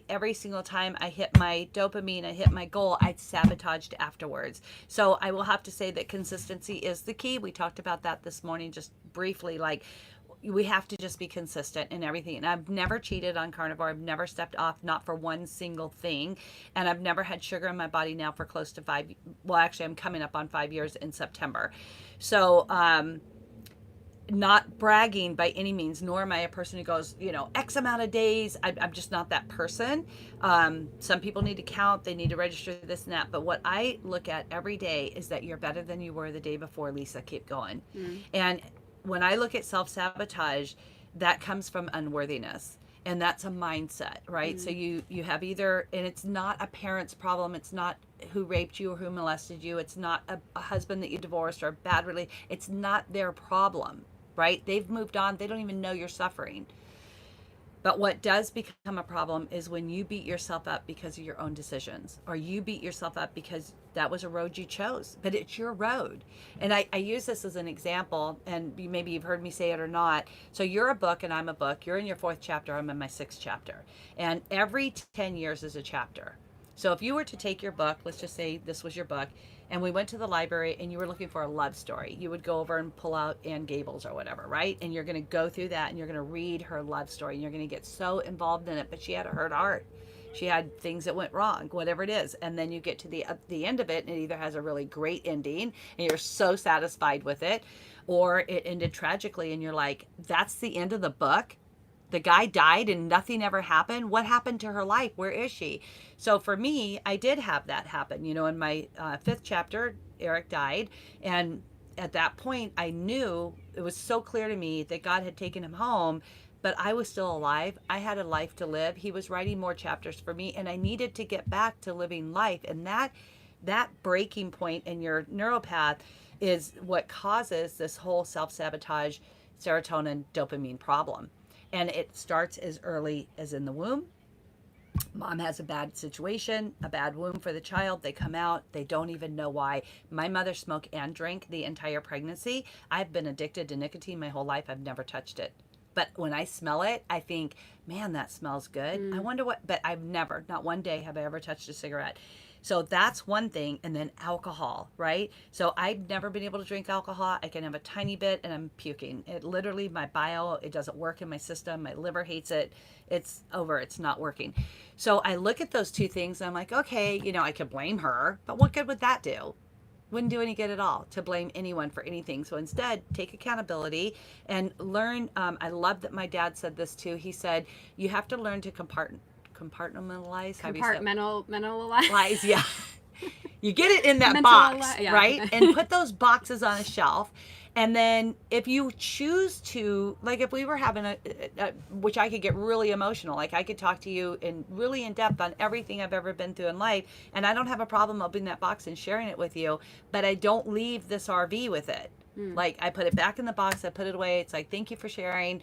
every single time I hit my dopamine, I hit my goal, I sabotaged afterwards. So I will have to say that consistency is the key. We talked about that this morning just briefly. Like, we have to just be consistent in everything. And I've never cheated on carnivore. I've never stepped off, not for one single thing. And I've never had sugar in my body now for close to actually I'm coming up on 5 years in September. So, not bragging by any means, nor am I a person who goes, X amount of days. I'm just not that person. Some people need to count. They need to register this and that. But what I look at every day is that you're better than you were the day before, Lisa. Keep going. And when I look at self-sabotage, that comes from unworthiness. And that's a mindset, right? So you have either, and it's not a parent's problem. It's not who raped you or who molested you. It's not a husband that you divorced or a bad relationship. It's not their problem, right? They've moved on. They don't even know you're suffering. But what does become a problem is when you beat yourself up because of your own decisions, or you beat yourself up because that was a road you chose, but it's your road. And I use this as an example, and maybe you've heard me say it or not. So you're a book and I'm a book. You're in your 4th chapter. I'm in my 6th chapter. And every 10 years is a chapter. So if you were to take your book, let's just say this was your book, and we went to the library and you were looking for a love story, you would go over and pull out Anne Gables or whatever, right? And you're going to go through that and you're going to read her love story and you're going to get so involved in it. But she had a hurt heart. She had things that went wrong, whatever it is. And then you get to the end of it and it either has a really great ending and you're so satisfied with it, or it ended tragically and you're like, that's the end of the book? The guy died and nothing ever happened? What happened to her life? Where is she? So for me, I did have that happen. In my 5th chapter, Eric died. And at that point, I knew, it was so clear to me that God had taken him home, but I was still alive. I had a life to live. He was writing more chapters for me, and I needed to get back to living life. And that breaking point in your neuropath is what causes this whole self-sabotage, serotonin, dopamine problem. And it starts as early as in the womb. Mom has a bad situation, a bad womb for the child. They come out. They don't even know why. My mother smoked and drank the entire pregnancy. I've been addicted to nicotine my whole life. I've never touched it. But when I smell it, I think, man, that smells good. I wonder what, but I've never, not one day have I ever touched a cigarette. So that's one thing. And then alcohol, right? So I've never been able to drink alcohol. I can have a tiny bit and I'm puking. It literally, my bile, it doesn't work in my system. My liver hates it. It's over. It's not working. So I look at those two things and I'm like, okay, I could blame her, but what good would that do? wouldn't do any good at all to blame anyone for anything. So instead, take accountability and learn. I love that my dad said this too. He said, you have to learn to compartmentalize. Compartmentalize. Yeah. You get it in that Mental box, yeah. right? And put those boxes on a shelf. And then if you choose to, like if we were having which I could get really emotional, like I could talk to you really in depth on everything I've ever been through in life. And I don't have a problem opening that box and sharing it with you, but I don't leave this RV with it. Like I put it back in the box, I put it away. It's like, thank you for sharing.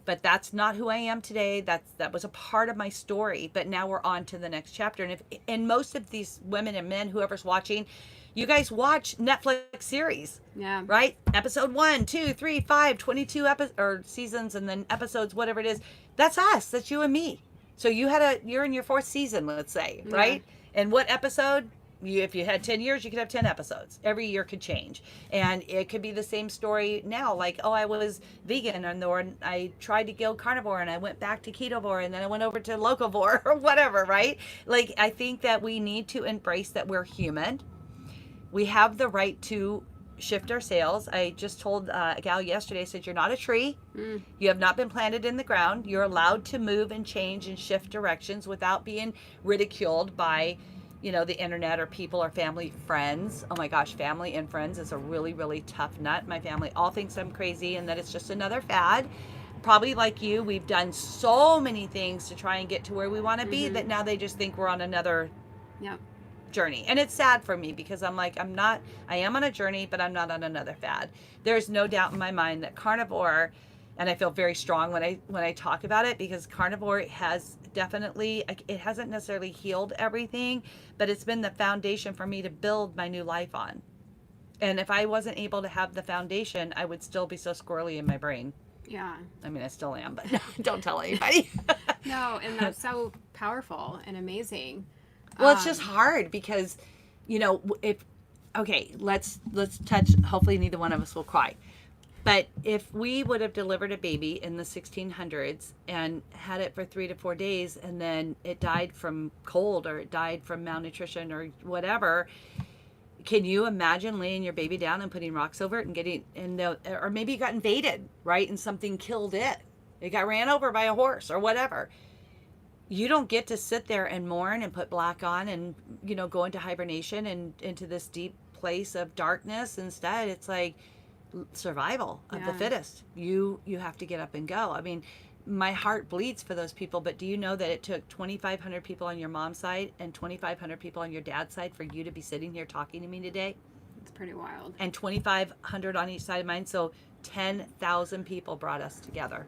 But that's not who I am today. That was a part of my story. But now we're on to the next chapter. And most of these women and men, whoever's watching, you guys watch Netflix series. Yeah. Right? Episode 1, 2, 3, 5, 22 or seasons, and then episodes, whatever it is. That's us. That's you and me. So you're in your 4th season, let's say, right? Yeah. And what episode? If you had 10 years, you could have 10 episodes. Every year could change. And it could be the same story now. Like, oh, I was vegan or I tried to go carnivore and I went back to ketovore and then I went over to locavore or whatever, right? Like, I think that we need to embrace that we're human. We have the right to shift our sails. I just told a gal yesterday, I said, you're not a tree. You have not been planted in the ground. You're allowed to move and change and shift directions without being ridiculed by the internet or people or family, friends. Oh my gosh, family and friends is a really, really tough nut. My family all thinks I'm crazy and that it's just another fad. Probably like you, we've done so many things to try and get to where we want to be that now they just think we're on another journey. And it's sad for me because I'm like, I am on a journey, but I'm not on another fad. There's no doubt in my mind that carnivore, and I feel very strong when I talk about it, because carnivore has definitely, it hasn't necessarily healed everything, but it's been the foundation for me to build my new life on. And if I wasn't able to have the foundation, I would still be so squirrely in my brain. Yeah. I mean, I still am, but don't tell anybody. No, and that's so powerful and amazing. Well, it's just hard because, let's touch, hopefully neither one of us will cry. But if we would have delivered a baby in the 1600s and had it for 3 to 4 days and then it died from cold or it died from malnutrition or whatever, can you imagine laying your baby down and putting rocks over it and or maybe it got invaded, right? And something killed it. It got ran over by a horse or whatever. You don't get to sit there and mourn and put black on and, go into hibernation and into this deep place of darkness. Instead, it's like survival of the fittest. You have to get up and go. I mean, my heart bleeds for those people, but do you know that it took 2,500 people on your mom's side and 2,500 people on your dad's side for you to be sitting here talking to me today? It's pretty wild. And 2,500 on each side of mine, so 10,000 people brought us together.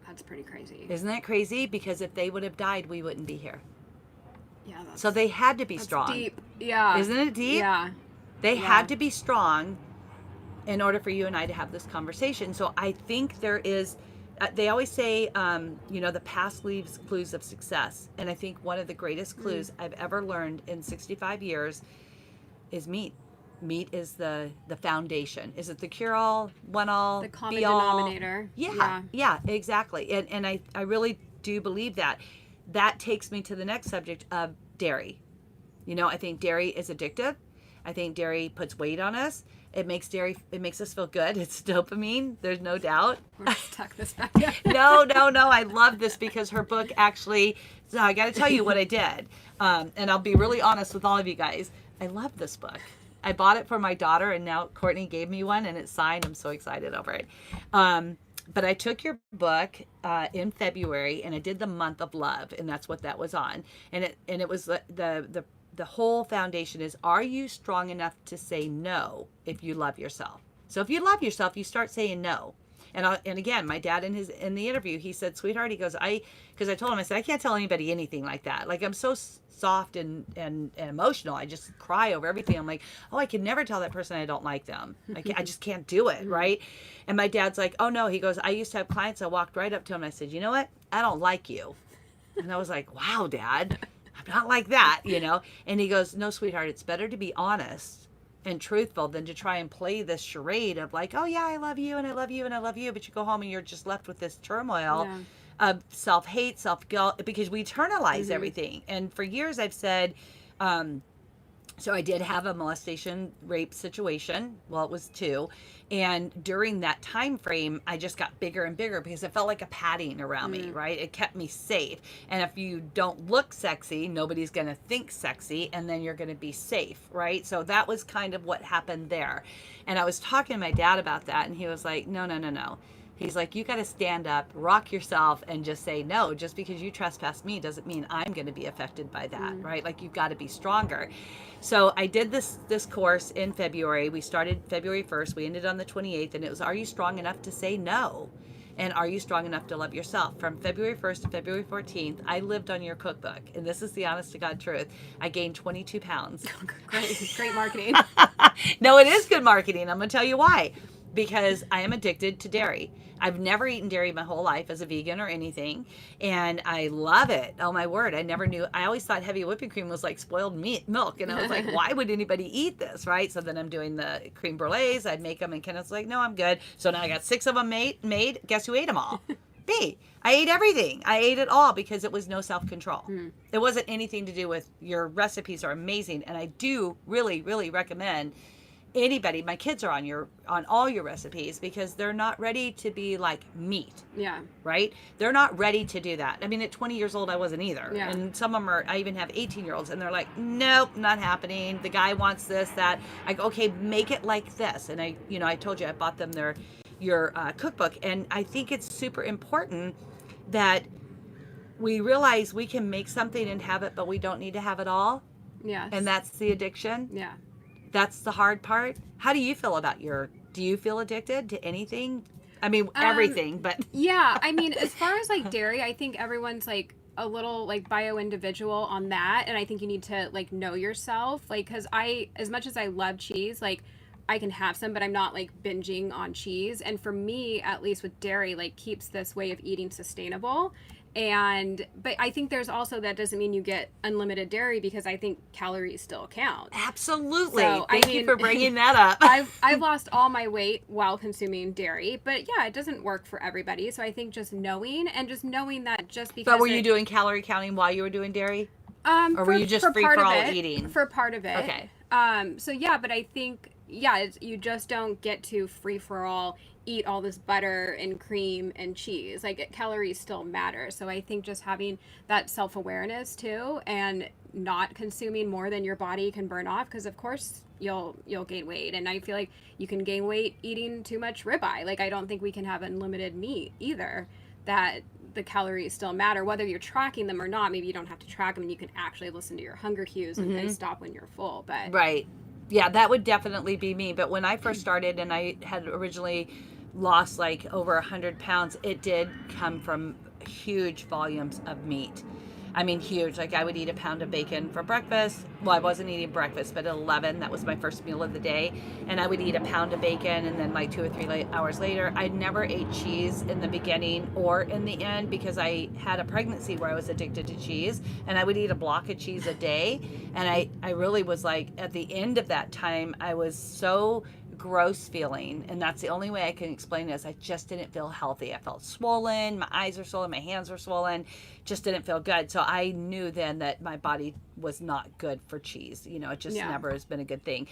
That's pretty crazy. Isn't that crazy? Because if they would have died, we wouldn't be here. Yeah. So they had to be strong. Deep. Yeah. Isn't it deep? Yeah. They had to be strong in order for you and I to have this conversation. So I think there is, they always say, the past leaves clues of success. And I think one of the greatest clues I've ever learned in 65 years is meat. Meat is the foundation. Is it the cure-all, one-all, the common be-all? denominator? Yeah, exactly. And I really do believe that. That takes me to the next subject of dairy. I think dairy is addictive. I think dairy puts weight on us. It makes us feel good. It's dopamine. There's no doubt. We're going to tuck this back in. No. I love this because her book actually, so I got to tell you what I did. And I'll be really honest with all of you guys. I love this book. I bought it for my daughter and now Courtney gave me one and it's signed. I'm so excited over it. But I took your book in February and I did the month of love, and that's what that was on. And it was the whole foundation is, are you strong enough to say no if you love yourself? So if you love yourself, you start saying no. And again, my dad in the interview, he said, sweetheart, he goes, because I told him, I said, I can't tell anybody anything like that. Like, I'm so soft and emotional. I just cry over everything. I'm like, oh, I can never tell that person I don't like them. I just can't do it. Right. And my dad's like, oh no, he goes, I used to have clients. I walked right up to him and I said, you know what? I don't like you. And I was like, wow, Dad, I'm not like that, And he goes, no, sweetheart, it's better to be honest and truthful than to try and play this charade of like, oh yeah, I love you and I love you and I love you, but you go home and you're just left with this turmoil of self-hate, self-guilt, because we internalize everything. And for years I've said, So I did have a molestation rape situation. Well, it was 2. And during that time frame, I just got bigger and bigger because it felt like a padding around me, right? It kept me safe. And if you don't look sexy, nobody's going to think sexy, and then you're going to be safe, right? So that was kind of what happened there. And I was talking to my dad about that, and he was like, no, no, no, no. He's like, you got to stand up, rock yourself, and just say, no, just because you trespass me doesn't mean I'm going to be affected by that, right? Like, you've got to be stronger. So I did this course in February. We started February 1st. We ended on the 28th, and it was, are you strong enough to say no? And are you strong enough to love yourself? From February 1st to February 14th, I lived on your cookbook. And this is the honest to God truth. I gained 22 pounds. Great marketing. No, it is good marketing. I'm going to tell you why. Because I am addicted to dairy. I've never eaten dairy my whole life as a vegan or anything, and I love it. Oh my word, I never knew. I always thought heavy whipping cream was like spoiled milk, and I was like, why would anybody eat this, right? So then I'm doing the creme brulees. I'd make them, and Kenneth's like, no, I'm good. So now I got 6 of them made. Guess who ate them all? Me. I ate everything. I ate it all because it was no self-control. It wasn't anything to do with your recipes are amazing, and I do really, really recommend anybody, my kids are on all your recipes because they're not ready to be like meat. Yeah. Right? They're not ready to do that. I mean, at 20 years old, I wasn't either. Yeah. And some of them I even have 18-year-olds, and they're like, nope, not happening. The guy wants this, that. I go, okay, make it like this. And I told you I bought them your cookbook. And I think it's super important that we realize we can make something and have it, but we don't need to have it all. Yeah. And that's the addiction. Yeah. That's the hard part. How do you feel about do you feel addicted to anything? I mean, everything, but. Yeah. I mean, as far as like dairy, I think everyone's like a little like bio-individual on that. And I think you need to like know yourself. Like, cause as much as I love cheese, like I can have some, but I'm not like binging on cheese. And for me, at least with dairy, like keeps this way of eating sustainable. But I think there's also, that doesn't mean you get unlimited dairy, because I think calories still count. Absolutely. So, Thank you for bringing that up. I've lost all my weight while consuming dairy, but yeah, it doesn't work for everybody. So I think just knowing that just because. But were you doing calorie counting while you were doing dairy? Or were you just free for all eating? For part of it. Okay. So yeah, but I think, you just don't get to free for all eat all this butter and cream and cheese. Like, calories still matter. So I think just having that self-awareness too, and not consuming more than your body can burn off, because of course you'll gain weight. And I feel like you can gain weight eating too much ribeye. Like, I don't think we can have unlimited meat either. That the calories still matter, whether you're tracking them or not. Maybe you don't have to track them, and you can actually listen to your hunger cues and stop when you're full. But right. Yeah, that would definitely be me. But when I first started, and I had originally lost like over 100 pounds, it did come from huge volumes of meat. I mean, huge. Like, I would eat a pound of bacon for breakfast. Well, I wasn't eating breakfast, but at 11, that was my first meal of the day. And I would eat a pound of bacon, and then like 2 or 3 hours later, I never ate cheese in the beginning or in the end, because I had a pregnancy where I was addicted to cheese, and I would eat a block of cheese a day. And I really was like, at the end of that time, I was so gross feeling, and that's the only way I can explain this. I just didn't feel healthy. I felt swollen, my eyes were swollen, my hands were swollen, just didn't feel good. So I knew then that my body was not good for cheese. It just never has been a good thing.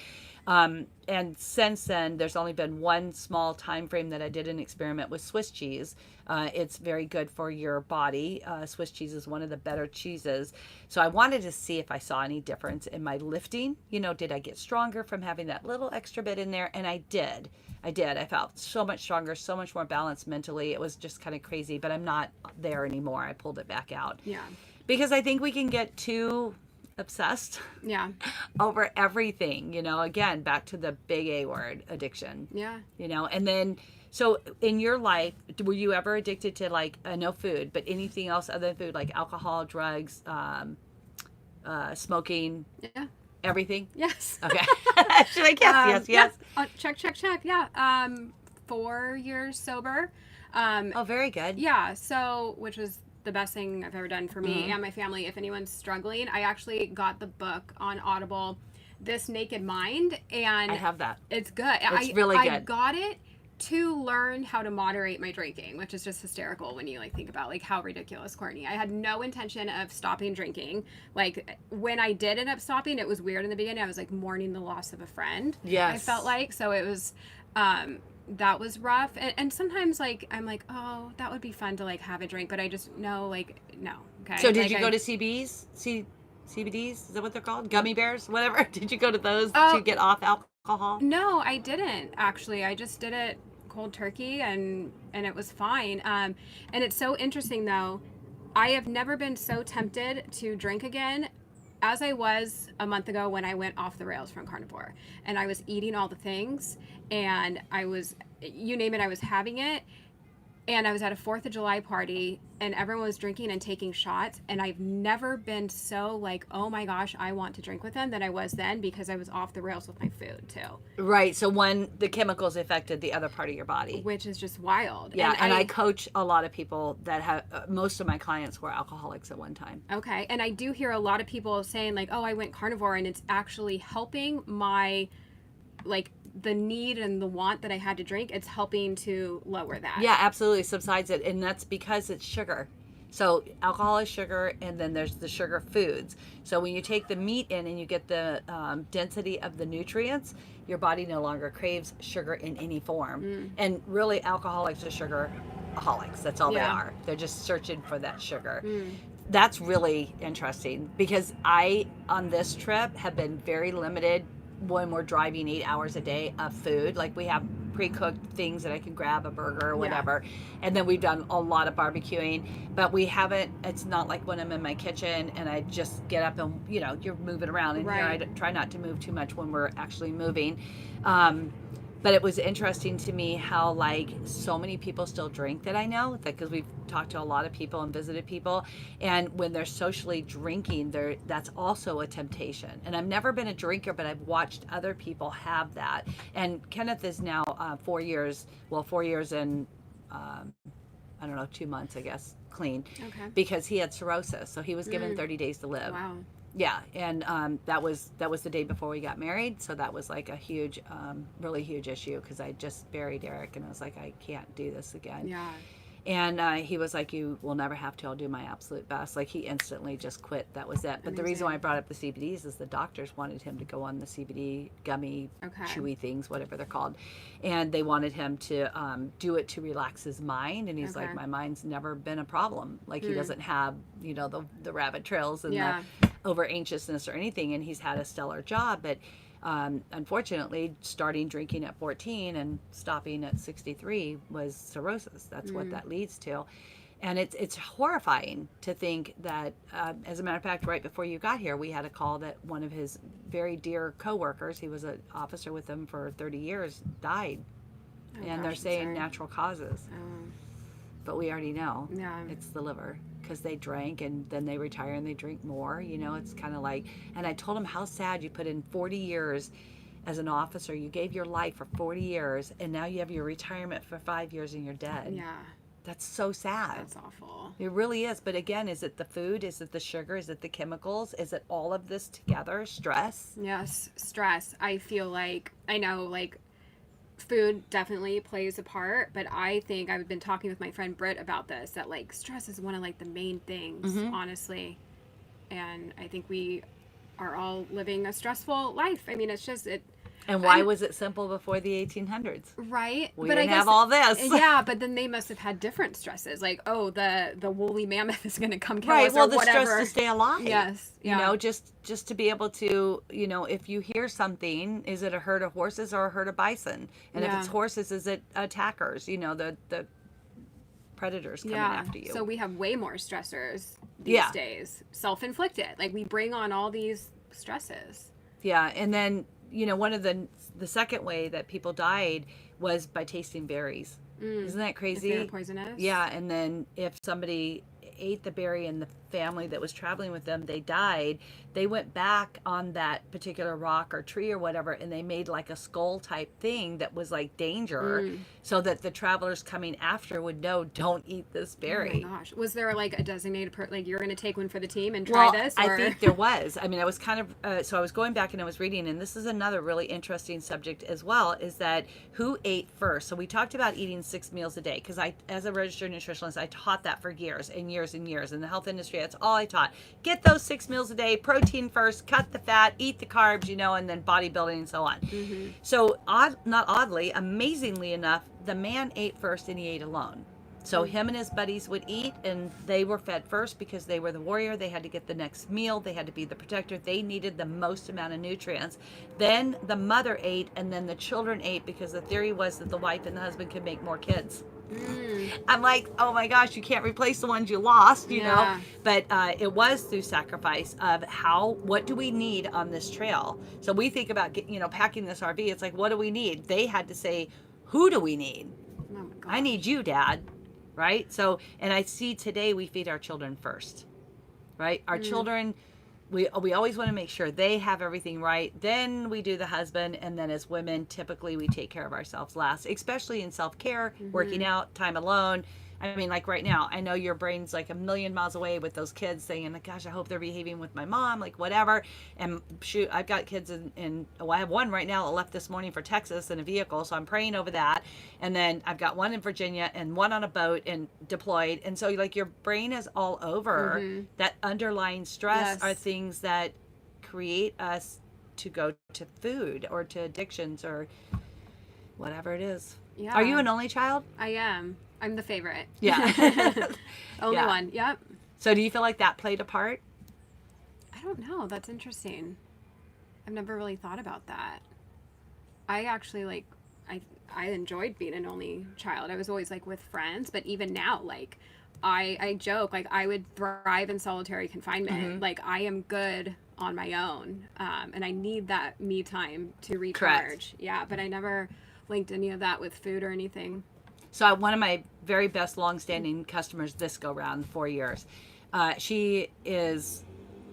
And since then, there's only been one small time frame that I did an experiment with Swiss cheese. It's very good for your body. Swiss cheese is one of the better cheeses. So I wanted to see if I saw any difference in my lifting. Did I get stronger from having that little extra bit in there? And I did. I felt so much stronger, so much more balanced mentally. It was just kind of crazy, but I'm not there anymore. I pulled it back out. Yeah. Because I think we can get too obsessed over everything, again, back to the big A word, addiction. Yeah. And then, so in your life, were you ever addicted to, like, no food, but anything else other than food, like alcohol, drugs, smoking? Yeah. Everything? Yes. Okay. Should I guess? Yes. Check. Yeah. 4 years sober. Oh, very good. Yeah. So, which was the best thing I've ever done for me and my family. If anyone's struggling, I actually got the book on Audible, This Naked Mind, and I have that. It's good. It's really good. I got it too learned how to moderate my drinking, which is just hysterical when you like think about like how ridiculous, corny. I had no intention of stopping drinking. Like when I did end up stopping, it was weird in the beginning. I was like mourning the loss of a friend. Yes. I felt like, so it was, that was rough. And sometimes like, I'm like, oh, that would be fun to like have a drink, but I just know like, no. Okay. So did like, you go to CBDs? Is that what they're called? Gummy bears? Whatever. Did you go to those to get off alcohol? No, I didn't actually. I just did it cold turkey and it was fine. And it's so interesting though. I have never been so tempted to drink again as I was a month ago when I went off the rails from carnivore and I was eating all the things and I was, you name it, I was having it. And I was at a 4th of July party and everyone was drinking and taking shots. And I've never been so like, oh my gosh, I want to drink with them than I was then because I was off the rails with my food too. Right. So when the chemicals affected the other part of your body. Which is just wild. Yeah. And I coach a lot of people that have, most of my clients were alcoholics at one time. Okay. And I do hear a lot of people saying like, oh, I went carnivore and it's actually helping my like the need and the want that I had to drink, it's helping to lower that. Yeah, absolutely subsides it. And that's because it's sugar. So alcohol is sugar, and then there's the sugar foods. So when you take the meat in and you get the density of the nutrients, your body no longer craves sugar in any form. And really, alcoholics are sugaraholics. That's all they are. They're just searching for that sugar. That's really interesting because I, on this trip, have been very limited when we're driving 8 hours a day of food. Like we have pre-cooked things that I can grab, a burger or whatever. And then we've done a lot of barbecuing, but we haven't, it's not like when I'm in my kitchen and I just get up and, you know, you're moving around. And here I try not to move too much when we're actually moving. But it was interesting to me how like so many people still drink that I know, because we've talked to a lot of people and visited people, and when they're socially drinking, that's also a temptation. And I've never been a drinker, but I've watched other people have that. And Kenneth is now 4 years and I don't know, 2 months, I guess, clean, because he had cirrhosis. So he was given 30 days to live. Wow. Yeah, and that was the day before we got married, so that was like a huge, really huge issue because I just buried Eric, and I was like, I can't do this again. Yeah. And he was like, you will never have to, I'll do my absolute best. Like he instantly just quit, that was it. But the reason why I brought up the CBDs is the doctors wanted him to go on the CBD gummy, chewy things, whatever they're called. And they wanted him to do it to relax his mind. And he's like, my mind's never been a problem. Like he doesn't have, you know, the rabbit trails and the over anxiousness or anything. And he's had a stellar job, but unfortunately, starting drinking at 14 and stopping at 63 was cirrhosis. That's what that leads to. And it's horrifying to think that, as a matter of fact, right before you got here, we had a call that one of his very dear coworkers, he was an officer with them for 30 years, died. And they're saying natural causes. But we already know it's the liver. Because they drank and then they retire and they drink more, you know, it's kind of like, and I told him how sad you put in 40 years as an officer. You gave your life for 40 years and now you have your retirement for 5 years and you're dead. Yeah. That's so sad. That's awful. It really is. But again, is it the food? Is it the sugar? Is it the chemicals? Is it all of this together? Stress? Yes, stress. I feel like, I know, like, food definitely plays a part, but I think I've been talking with my friend Britt about this, that like stress is one of like the main things, honestly. And I think we are all living a stressful life. I mean, it's just it. And why was it simple before the 1800s? Right. We didn't have all this. Yeah, but then they must have had different stresses. Like, oh, the woolly mammoth is going to come kill us right. Well, the whatever. stress to stay alive. Yes. Yeah. You know, just to be able to, you know, if you hear something, is it a herd of horses or a herd of bison? And if it's horses, is it attackers? You know, the predators coming after you. So we have way more stressors these days. Self-inflicted. Like we bring on all these stresses. Yeah. And then, you know, one of the second way that people died was by tasting berries. Isn't that crazy? If they're poisonous. Yeah, and then if somebody ate the berry and the family that was traveling with them, they died, they went back on that particular rock or tree or whatever, and they made like a skull type thing that was like danger, so that the travelers coming after would know, don't eat this berry. Oh my gosh. Was there like a designated like you're going to take one for the team and try this? Or? I think there was. I mean, I was kind of, so I was going back and I was reading, and this is another really interesting subject as well, is that who ate first. So we talked about eating 6 meals a day, because I, as a registered nutritionist, I taught that for years and years and years. In the health industry, that's all I taught. Get those 6 meals a day, protein first, cut the fat, eat the carbs, you know, and then bodybuilding and so on. So not oddly, amazingly enough, the man ate first and he ate alone. So him and his buddies would eat, and they were fed first because they were the warrior. They had to get the next meal. They had to be the protector. They needed the most amount of nutrients. Then the mother ate, and then the children ate, because the theory was that the wife and the husband could make more kids. I'm like, oh my gosh, you can't replace the ones you lost, you know? But it was through sacrifice of what do we need on this trail? So we think about, packing this RV. It's like, what do we need? They had to say, who do we need? Oh my gosh. I need you, Dad. Right? So, and I see today we feed our children first, right? Our children, we always want to make sure they have everything right. Then we do the husband. And then as women, typically we take care of ourselves last, especially in self-care, working out, time alone. I mean, like right now, I know your brain's like a million miles away with those kids saying, gosh, I hope they're behaving with my mom, like whatever. And shoot, I've got kids I have one right now that left this morning for Texas in a vehicle. So I'm praying over that. And then I've got one in Virginia and one on a boat and deployed. And so like your brain is all over. That underlying stress are things that create us to go to food or to addictions or whatever it is. Yeah. Are you an only child? I am. I'm the favorite. Yeah. Only one. Yep. So do you feel like that played a part? I don't know. That's interesting. I've never really thought about that. I actually I enjoyed being an only child. I was always like with friends, but even now, like I joke, like I would thrive in solitary confinement. Like I am good on my own. And I need that me time to recharge. Correct. Yeah. But I never linked any of that with food or anything. So one of my very best longstanding customers this go round, 4 years, she is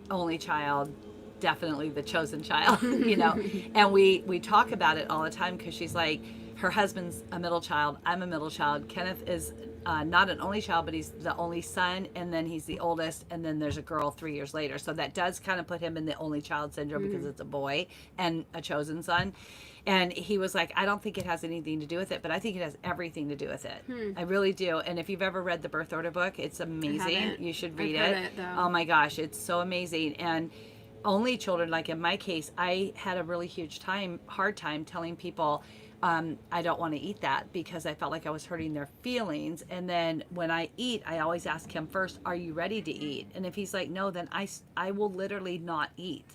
only child, definitely the chosen child, and we talk about it all the time, because she's like, her husband's a middle child, I'm a middle child, Kenneth is not an only child, but he's the only son, and then he's the oldest, and then there's a girl 3 years later. So that does kind of put him in the only child syndrome, because it's a boy and a chosen son. And he was like, I don't think it has anything to do with it, but I think it has everything to do with it. I really do. And if you've ever read the birth order book, it's amazing. You should read it. Oh my gosh, it's so amazing. And only children, like in my case, I had a really hard time telling people, I don't want to eat that, because I felt like I was hurting their feelings. And then when I eat, I always ask him first, are you ready to eat? And if he's like, no, then I will literally not eat,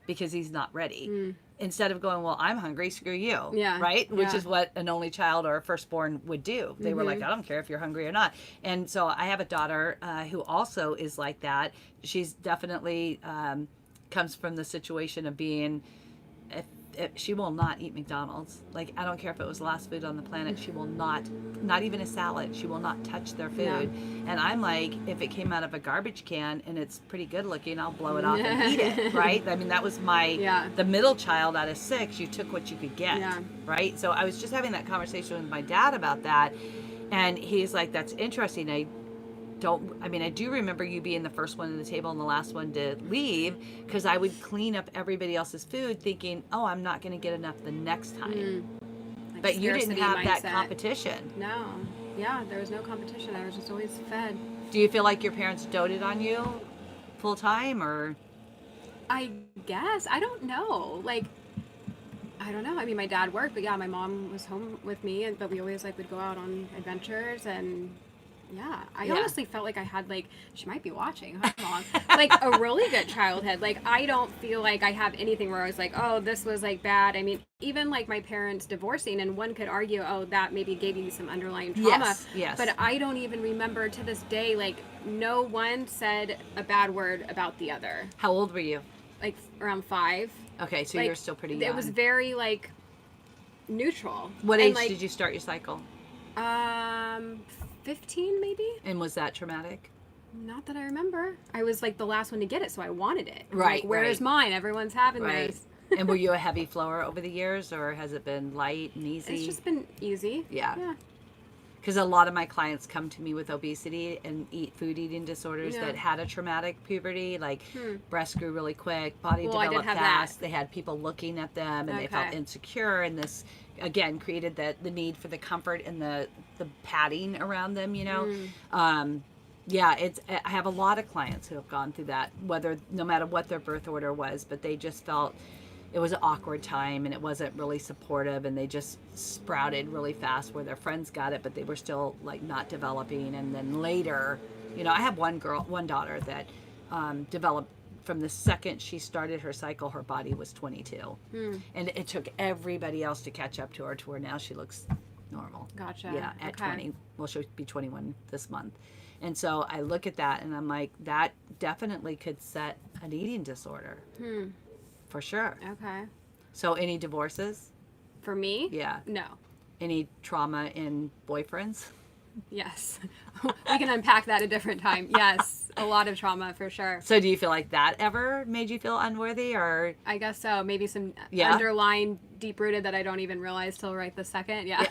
because he's not ready. Instead of going, well, I'm hungry, screw you. Yeah. Right? Which is what an only child or a firstborn would do. They were like, I don't care if you're hungry or not. And so I have a daughter who also is like that. She's definitely comes from the situation of being, she will not eat McDonald's. Like, I don't care if it was the last food on the planet. She will not even a salad. She will not touch their food. Yeah. And I'm like, if it came out of a garbage can and it's pretty good looking, I'll blow it off and eat it, right? I mean, that was the middle child out of 6. You took what you could get, right? So I was just having that conversation with my dad about that. And he's like, that's interesting. I do remember you being the first one at the table and the last one to leave, because I would clean up everybody else's food thinking, oh, I'm not going to get enough the next time. Like but you didn't have mindset. that competition. No. Yeah, there was no competition. I was just always fed. Do you feel like your parents doted on you full time, or? I guess. I don't know. Like, I don't know. I mean, my dad worked, but yeah, my mom was home with me, but we always would go out on adventures and... Yeah, I honestly felt like I had, she might be watching, huh, Mom? A really good childhood. I don't feel like I have anything where I was like, oh, this was, bad. I mean, even, my parents divorcing, and one could argue, oh, that maybe gave you some underlying trauma. Yes. But I don't even remember to this day, no one said a bad word about the other. How old were you? Around 5. Okay, so you were still pretty young. It was very, neutral. What age did you start your cycle? 15 maybe. And was that traumatic? Not that I remember. I was like the last one to get it, so I wanted it. Right, Like, where's right. mine? Everyone's having Right. theirs. And were you a heavy flower over the years, or has it been light and easy? It's just been easy. Yeah. Yeah. Because a lot of my clients come to me with obesity and food eating disorders Yeah. that had a traumatic puberty, like breasts grew really quick, body Well, I did developed have fast. that. They had people looking at them, and they felt Okay. insecure, and this again created the need for the comfort and the padding around them. Yeah, I have a lot of clients who have gone through that, no matter what their birth order was, but they just felt it was an awkward time and it wasn't really supportive, and they just sprouted really fast where their friends got it, but they were still like not developing. And then later, I have one daughter that developed from the second she started her cycle. Her body was 22, and it took everybody else to catch up to her, to where now she looks normal. Gotcha. Yeah, at Okay. 20. Well, she'll be 21 this month. And so I look at that and I'm like, that definitely could set an eating disorder. For sure. Okay. So any divorces? For me? Yeah. No. Any trauma in boyfriends? Yes. We can unpack that a different time. Yes. A lot of trauma for sure. So do you feel like that ever made you feel unworthy, or? I guess so. Maybe some Yeah. underlying deep rooted that I don't even realize till right this second. Yeah.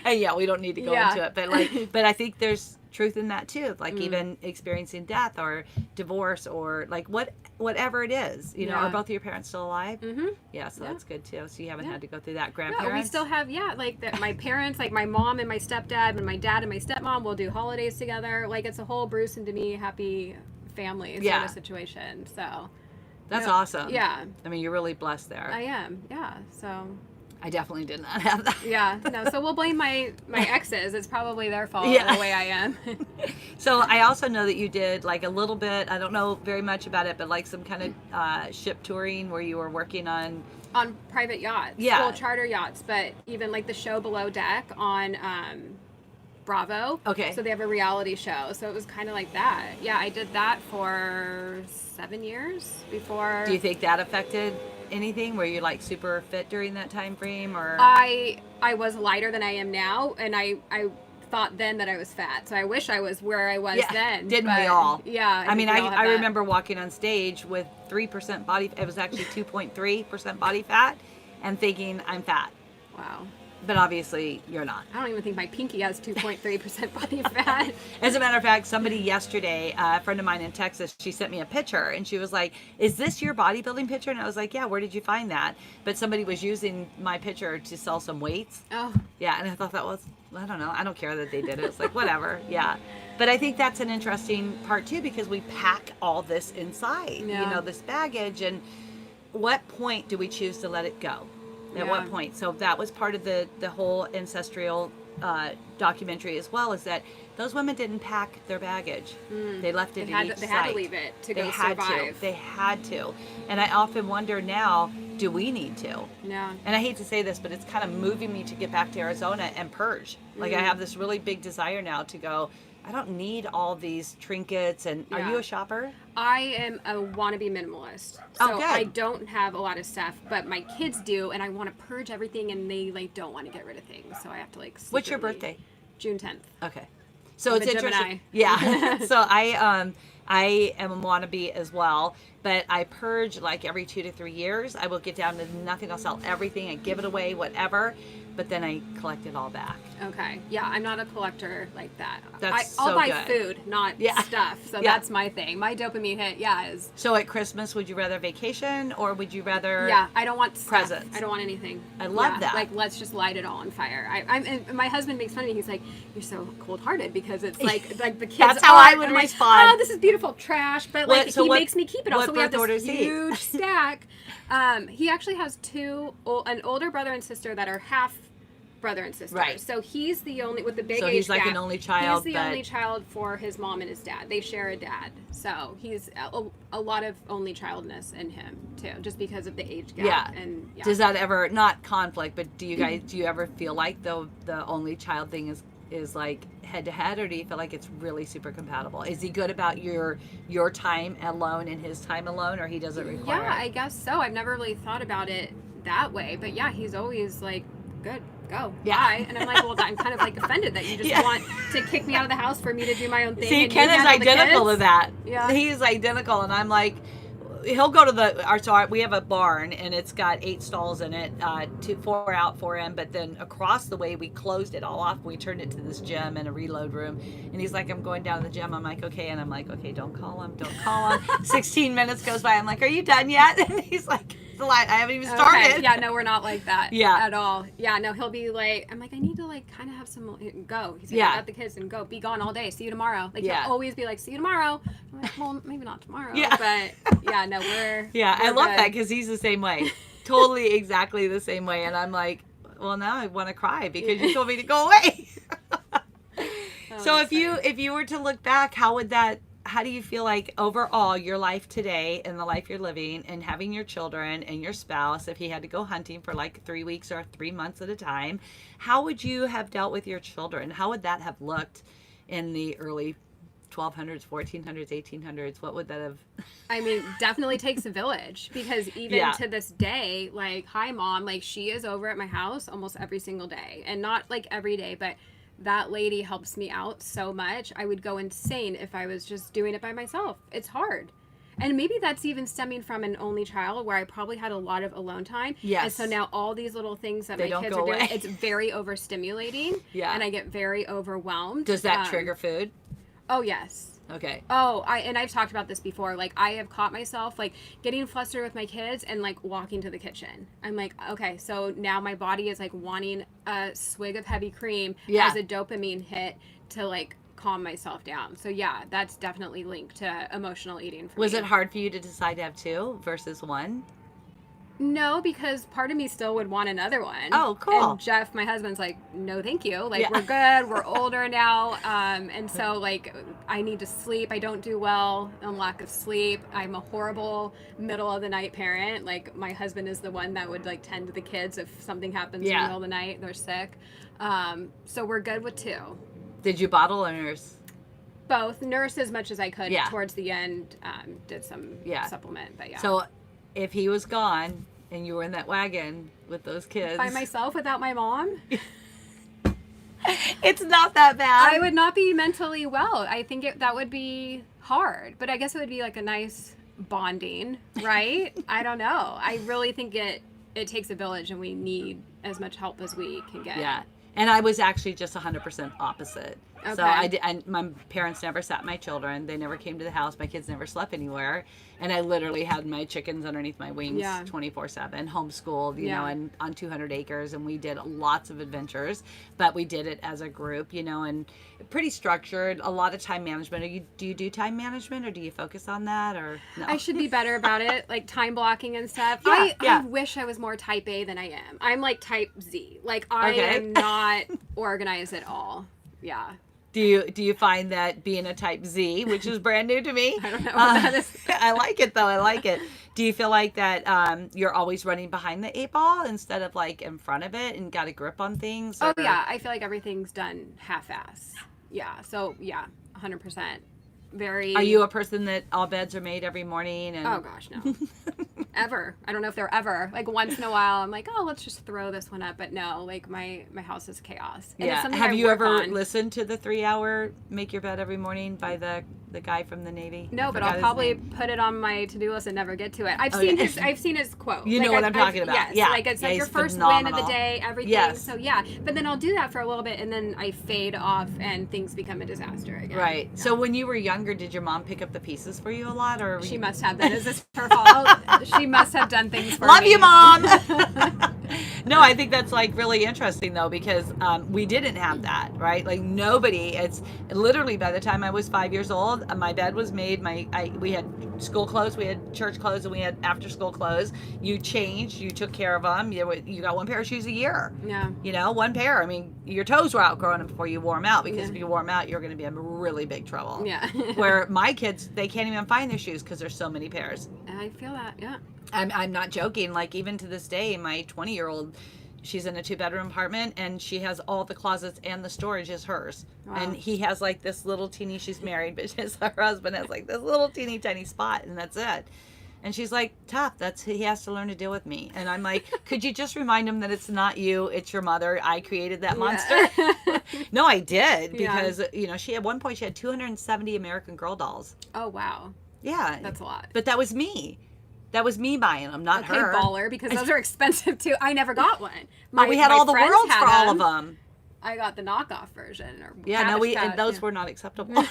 And yeah, we don't need to go Yeah. into it, but I think there's truth in that too. Like even experiencing death or divorce or like whatever it is, Yeah. Are both of your parents still alive? Mm-hmm. Yeah, so Yeah. that's good too. So you haven't had to go through that. No, Grandparents? we still have, like my parents, like my mom and my stepdad, and my dad and my stepmom will do holidays together. Like it's a whole Bruce and Demi happy family sort Yeah. of situation. So That's no, awesome. Yeah, I mean, you're really blessed there. I am. Yeah. So I definitely did not have that. yeah, no. So we'll blame my exes. It's probably their fault Yeah. the way I am. So I also know that you did like a little bit, I don't know very much about it, but like some kind of ship touring where you were working on. On private yachts. Yeah. Well, charter yachts, but even like the show Below Deck on Bravo. Okay. So they have a reality show. So it was kind of like that. Yeah, I did that for 7 years before. Do you think that affected anything? Were you like super fit during that time frame, or? I was lighter than I am now, and I thought then that I was fat. So I wish I was where I was then. Didn't we but all? Yeah. I mean, think we all have I that. remember walking on stage with 3% body. It was actually 2.3% body fat, and thinking I'm fat. Wow. But obviously, you're not. I don't even think my pinky has 2.3% body fat. As a matter of fact, somebody yesterday, a friend of mine in Texas, she sent me a picture and she was like, "Is this your bodybuilding picture?" And I was like, "Yeah, where did you find that?" But somebody was using my picture to sell some weights. Oh. Yeah, and I thought that was, I don't know, I don't care that they did it. It's like, whatever. Yeah. But I think that's an interesting part too, because we pack all this inside, Yeah. this baggage. And what point do we choose to let it go? At Yeah. what point? So that was part of the whole Ancestral documentary as well, is that those women didn't pack their baggage. They left it at each They had to site. leave it to They go had survive. to. They had to. And I often wonder now, do we need to? Yeah. And I hate to say this, but it's kind of moving me to get back to Arizona and purge. Like I have this really big desire now to go, I don't need all these trinkets. And are Yeah. you a shopper? I am a wannabe minimalist. So good. I don't have a lot of stuff, but my kids do, and I want to purge everything, and they like don't want to get rid of things. So I have to like. What's your secretly- birthday? June 10th. Okay. So I'm it's a interesting. Gemini. Yeah. So I am a wannabe as well, but I purge like every 2 to 3 years. I will get down to nothing. I'll sell everything and give it away, whatever. But then I collect it all back. Okay. Yeah, I'm not a collector like that. That's I'll so buy good. food, not Yeah. stuff. So Yeah. that's my thing. My dopamine hit, is So at Christmas, would you rather vacation or would you rather? yeah. I don't want stuff. Presents. I don't want anything. I love that. Like let's just light it all on fire. And my husband makes fun of me. He's like, "You're so cold-hearted," because it's like the kids. That's how I are, would and I'm respond. Like, oh, this is beautiful trash, but like So he what- makes me keep it all. what So we have birth order this is he? huge stack. He actually has an older brother and sister that are half brother and sister. Right. So he's the only with the big So age he's like gap. an only child, He's the but- only child for his mom and his dad. They share a dad. So he's a lot of only childness in him too, just because of the age gap. Yeah. And yeah. Does that ever, not conflict, but do you ever feel like the only child thing is like head to head, or do you feel like it's really super compatible? Is he good about your time alone and his time alone, or he doesn't require Yeah, it? I guess so. I've never really thought about it that way, but yeah, he's always like, good, go. Yeah. Bye. And I'm like, well, I'm kind of like offended that you just Yeah. want to kick me out of the house for me to do my own thing. See, and Ken you is handle the identical to kids. that. Yeah. He's identical, and I'm like, he'll go to we have a barn, and it's got 8 stalls in it, 4 out, 4 in, but then across the way, we closed it all off. We turned it to this gym and a reload room, and he's like, I'm going down to the gym. I'm like, okay, and I'm like, okay, don't call him. 16 minutes goes by. I'm like, are you done yet? And he's like, I haven't even started. Okay. Yeah, no, we're not like that. Yeah. At all. Yeah, no, he'll be like, I'm like, I need to like kind of have some, go. He's like, Yeah. I got the kids and go. Be gone all day. See you tomorrow. Like, Yeah. he'll always be like, see you tomorrow. I'm like, well, maybe not tomorrow. Yeah. But yeah, no, we're. Yeah, I we're love good. that because he's the same way. Totally exactly the same way. And I'm like, well, now I want to cry because you told me to go away. So that's if you were to look back, how do you feel like overall your life today and the life you're living and having your children and your spouse, if he had to go hunting for like 3 weeks or 3 months at a time, how would you have dealt with your children? How would that have looked in the early 1200s, 1400s, 1800s? What would that have? I mean, definitely takes a village because even Yeah. to this day, like, hi mom, like she is over at my house almost every single day, and not like every day, but that lady helps me out so much. I would go insane if I was just doing it by myself. It's hard. And maybe that's even stemming from an only child where I probably had a lot of alone time. Yes. And so now all these little things that They my don't kids go are doing, away. it's very overstimulating. Yeah. And I get very overwhelmed. Does that trigger food? Oh, yes. Okay. Oh, I've talked about this before. Like, I have caught myself like getting flustered with my kids and like walking to the kitchen. I'm like, okay, so now my body is like wanting a swig of heavy cream Yeah. as a dopamine hit to like calm myself down. So yeah, that's definitely linked to emotional eating for me. Was it hard for you to decide to have 2 versus 1? No, because part of me still would want another one. Oh, cool. And Jeff, my husband's like, no, thank you. Like, Yeah. we're good. We're older now. And so, like, I need to sleep. I don't do well on lack of sleep. I'm a horrible middle of the night parent. Like, my husband is the one that would, like, tend to the kids if something happens in the middle of the night. They're sick. So we're good with 2. Did you bottle or nurse? Both. Nurse as much as I could. Yeah. Towards the end, did some supplement. But yeah. So if he was gone and you were in that wagon with those kids. By myself without my mom? It's not that bad. I would not be mentally well. I think that would be hard, but I guess it would be like a nice bonding, right? I don't know. I really think it takes a village, and we need as much help as we can get. Yeah. And I was actually just 100% opposite. Okay. So my parents never sat my children. They never came to the house. My kids never slept anywhere. And I literally had my chickens underneath my wings 24/7, homeschooled, you know, and on 200 acres. And we did lots of adventures, but we did it as a group, you know, and pretty structured, a lot of time management. Do you do time management, or do you focus on that, or no? I should be better about it, like time blocking and stuff. Yeah, I wish I was more type A than I am. I'm like type Z. Like I am not organized at all. Yeah. Do you find that being a type Z, which is brand new to me? I don't know what that is. I like it though. I like it. Do you feel like that you're always running behind the 8 ball instead of like in front of it and got a grip on things? Oh yeah, I feel like everything's done half-ass. Yeah. So yeah, 100%. Very. Are you a person that all beds are made every morning? And... Oh gosh, no. Ever. I don't know if they're ever. Like once in a while, I'm like, oh, let's just throw this one up. But no, like my house is chaos. And it's something Have I you work ever on. listened to the 3-hour Make Your Bed Every Morning by the guy from the Navy? No, but I'll probably put it on my to-do list and never get to it. I've seen his quote. You know what I'm talking about. Yes. Yeah. Like it's like your first win of the day, everything. Yes. So yeah. But then I'll do that for a little bit and then I fade off and things become a disaster again. Right. Yeah. So when you were younger, did your mom pick up the pieces for you a lot, or She must have been. Is this her fault? She must have done things for me. Love you, Mom. No, I think that's like really interesting though, because we didn't have that, right? Like nobody. It's literally by the time I was 5 years old, my bed was made. We had school clothes, we had church clothes, and we had after school clothes. You changed, you took care of them. You got one pair of shoes a year. Yeah. You know, one pair. I mean, your toes were outgrowing them before you wore them out, because if you wore them out, you're going to be in really big trouble. Yeah. Where my kids, they can't even find their shoes because there's so many pairs. I feel that. Yeah. I'm not joking. Like even to this day, my 20-year-old, she's in a 2-bedroom apartment and she has all the closets and the storage is hers. Wow. And he has like this little teeny, she's married, but her husband has like this little teeny tiny spot and that's it. And she's like, tough. He has to learn to deal with me. And I'm like, could you just remind him that it's not you, it's your mother. I created that monster. No, I did, because she at one point she had 270 American Girl dolls. Oh wow. Yeah, that's a lot. But that was me. That was me buying them, not her. Baller, because those are expensive too. I never got one. We had all the worlds for all of them. I got the knockoff version. And those were not acceptable.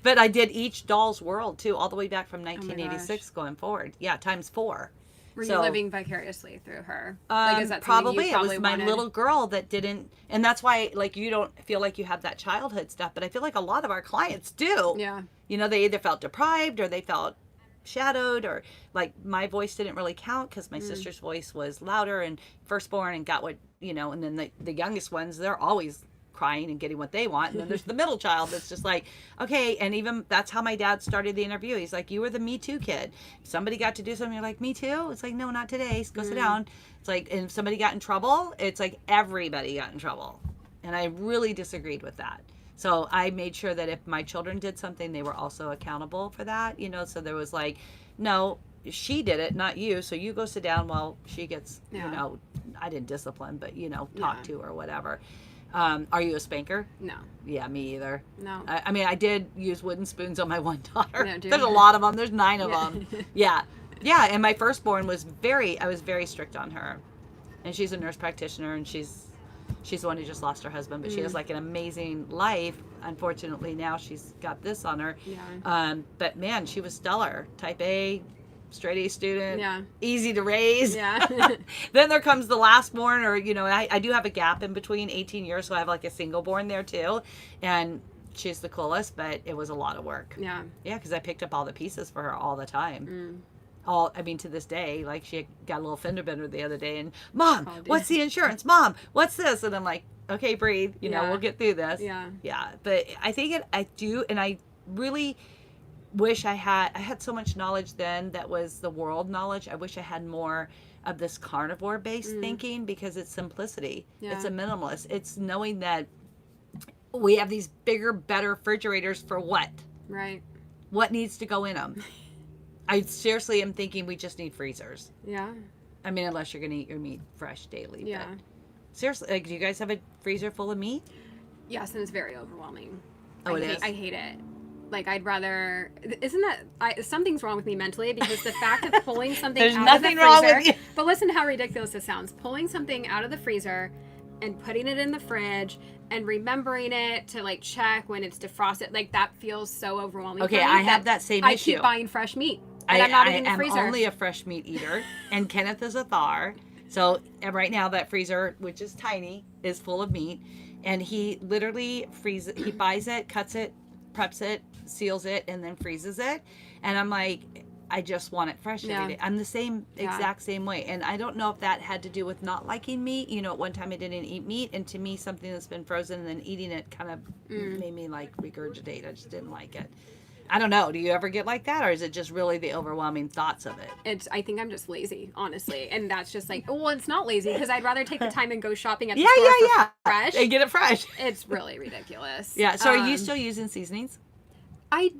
But I did each doll's world too, all the way back from 1986 going forward. Yeah, times 4. Were you living vicariously through her? Is that probably it was my little girl that didn't, and that's why you don't feel like you have that childhood stuff. But I feel like a lot of our clients do. Yeah. They either felt deprived or they felt shadowed, or like my voice didn't really count because my sister's voice was louder and firstborn and got what and then the youngest ones, they're always crying and getting what they want, and then there's the middle child that's just like, okay. And even that's how my dad started the interview. He's like, you were the Me Too kid. Somebody got to do something, you're like, me too? It's like, no, not today, go sit down. It's like, and if somebody got in trouble, it's like everybody got in trouble, and I really disagreed with that. So I made sure that if my children did something, they were also accountable for that, so there was like, no, she did it, not you, so you go sit down while she gets I didn't discipline, but talk to her or whatever. Are you a spanker? No. Yeah, me either. No. I mean, I did use wooden spoons on my one daughter. No, there's a lot of them. There's 9 of them. Yeah. Yeah, and my firstborn I was very strict on her. And she's a nurse practitioner, and she's the one who just lost her husband, but she has like an amazing life. Unfortunately, now she's got this on her. Yeah. But man, she was stellar. Type A, straight A student, easy to raise. Yeah. Then there comes the last born, or I do have a gap in between 18 years, so I have like a single born there too, and she's the coolest, but it was a lot of work. Yeah because I picked up all the pieces for her all the time. To this day, like she got a little fender bender the other day, and Mom, what's the insurance? Mom, what's this? And I'm like, okay, breathe, we'll get through this. But I think I do, and I really wish I had so much knowledge then that was the world knowledge. I wish I had more of this carnivore based thinking, because it's simplicity. It's a minimalist. It's knowing that we have these bigger, better refrigerators for what? Right. What needs to go in them? I seriously am thinking we just need freezers. Yeah. I mean, unless you're going to eat your meat fresh daily. Yeah. But seriously, do you guys have a freezer full of meat? Yes, and it's very overwhelming. Oh, it is? I hate it. Like, I'd rather... Isn't that... something's wrong with me mentally, because the fact of pulling something out of the freezer... There's nothing wrong with you. But listen to how ridiculous this sounds. Pulling something out of the freezer and putting it in the fridge and remembering it to, like, check when it's defrosted, like, that feels so overwhelming. Okay, I have that same issue. I keep buying fresh meat. And I'm not eating the freezer. I'm only a fresh meat eater, and Kenneth is a thar. So right now that freezer, which is tiny, is full of meat, and he literally freezes. He buys it, cuts it, preps it, seals it, and then freezes it. And I'm like, I just want it fresh every day. I'm the exact same way, and I don't know if that had to do with not liking meat. At one time I didn't eat meat, and to me, something that's been frozen and then eating it kind of made me like regurgitate. I just didn't like it. I don't know. Do you ever get like that, or is it just really the overwhelming thoughts of it? I think I'm just lazy, honestly, and that's just like, well, it's not lazy, because I'd rather take the time and go shopping at the store for fresh and get it fresh. It's really ridiculous. Yeah. So are you still using seasonings? I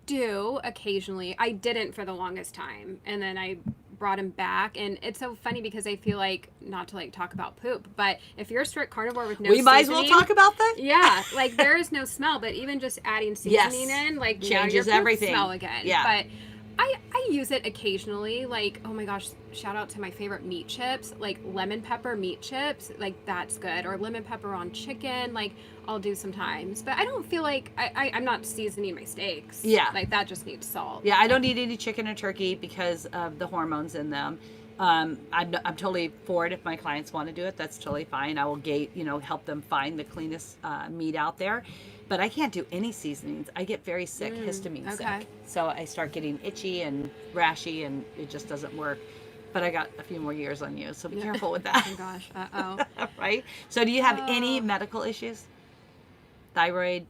do occasionally. I didn't for the longest time, and then I brought him back, and it's so funny because I feel like, not to like talk about poop, but if you're a strict carnivore with no seasoning, we might as well talk about that. Yeah, like there is no smell, but even just adding seasoning in, like, changes your everything. Smell again. Yeah, but I use it occasionally. Like, oh my gosh, shout out to my favorite meat chips, like lemon pepper meat chips, like that's good, or lemon pepper on chicken, like I'll do sometimes, but I don't feel like I'm not seasoning my steaks. Yeah, like that just needs salt. Yeah, I don't eat any chicken or turkey because of the hormones in them. I'm totally for it if my clients want to do it. That's totally fine. I will help them find the cleanest meat out there. But I can't do any seasonings. I get very sick, histamine sick. So I start getting itchy and rashy, and it just doesn't work. But I got a few more years on you, so be careful with that. Oh my gosh. Uh-oh. Right? So do you have any medical issues? Thyroid?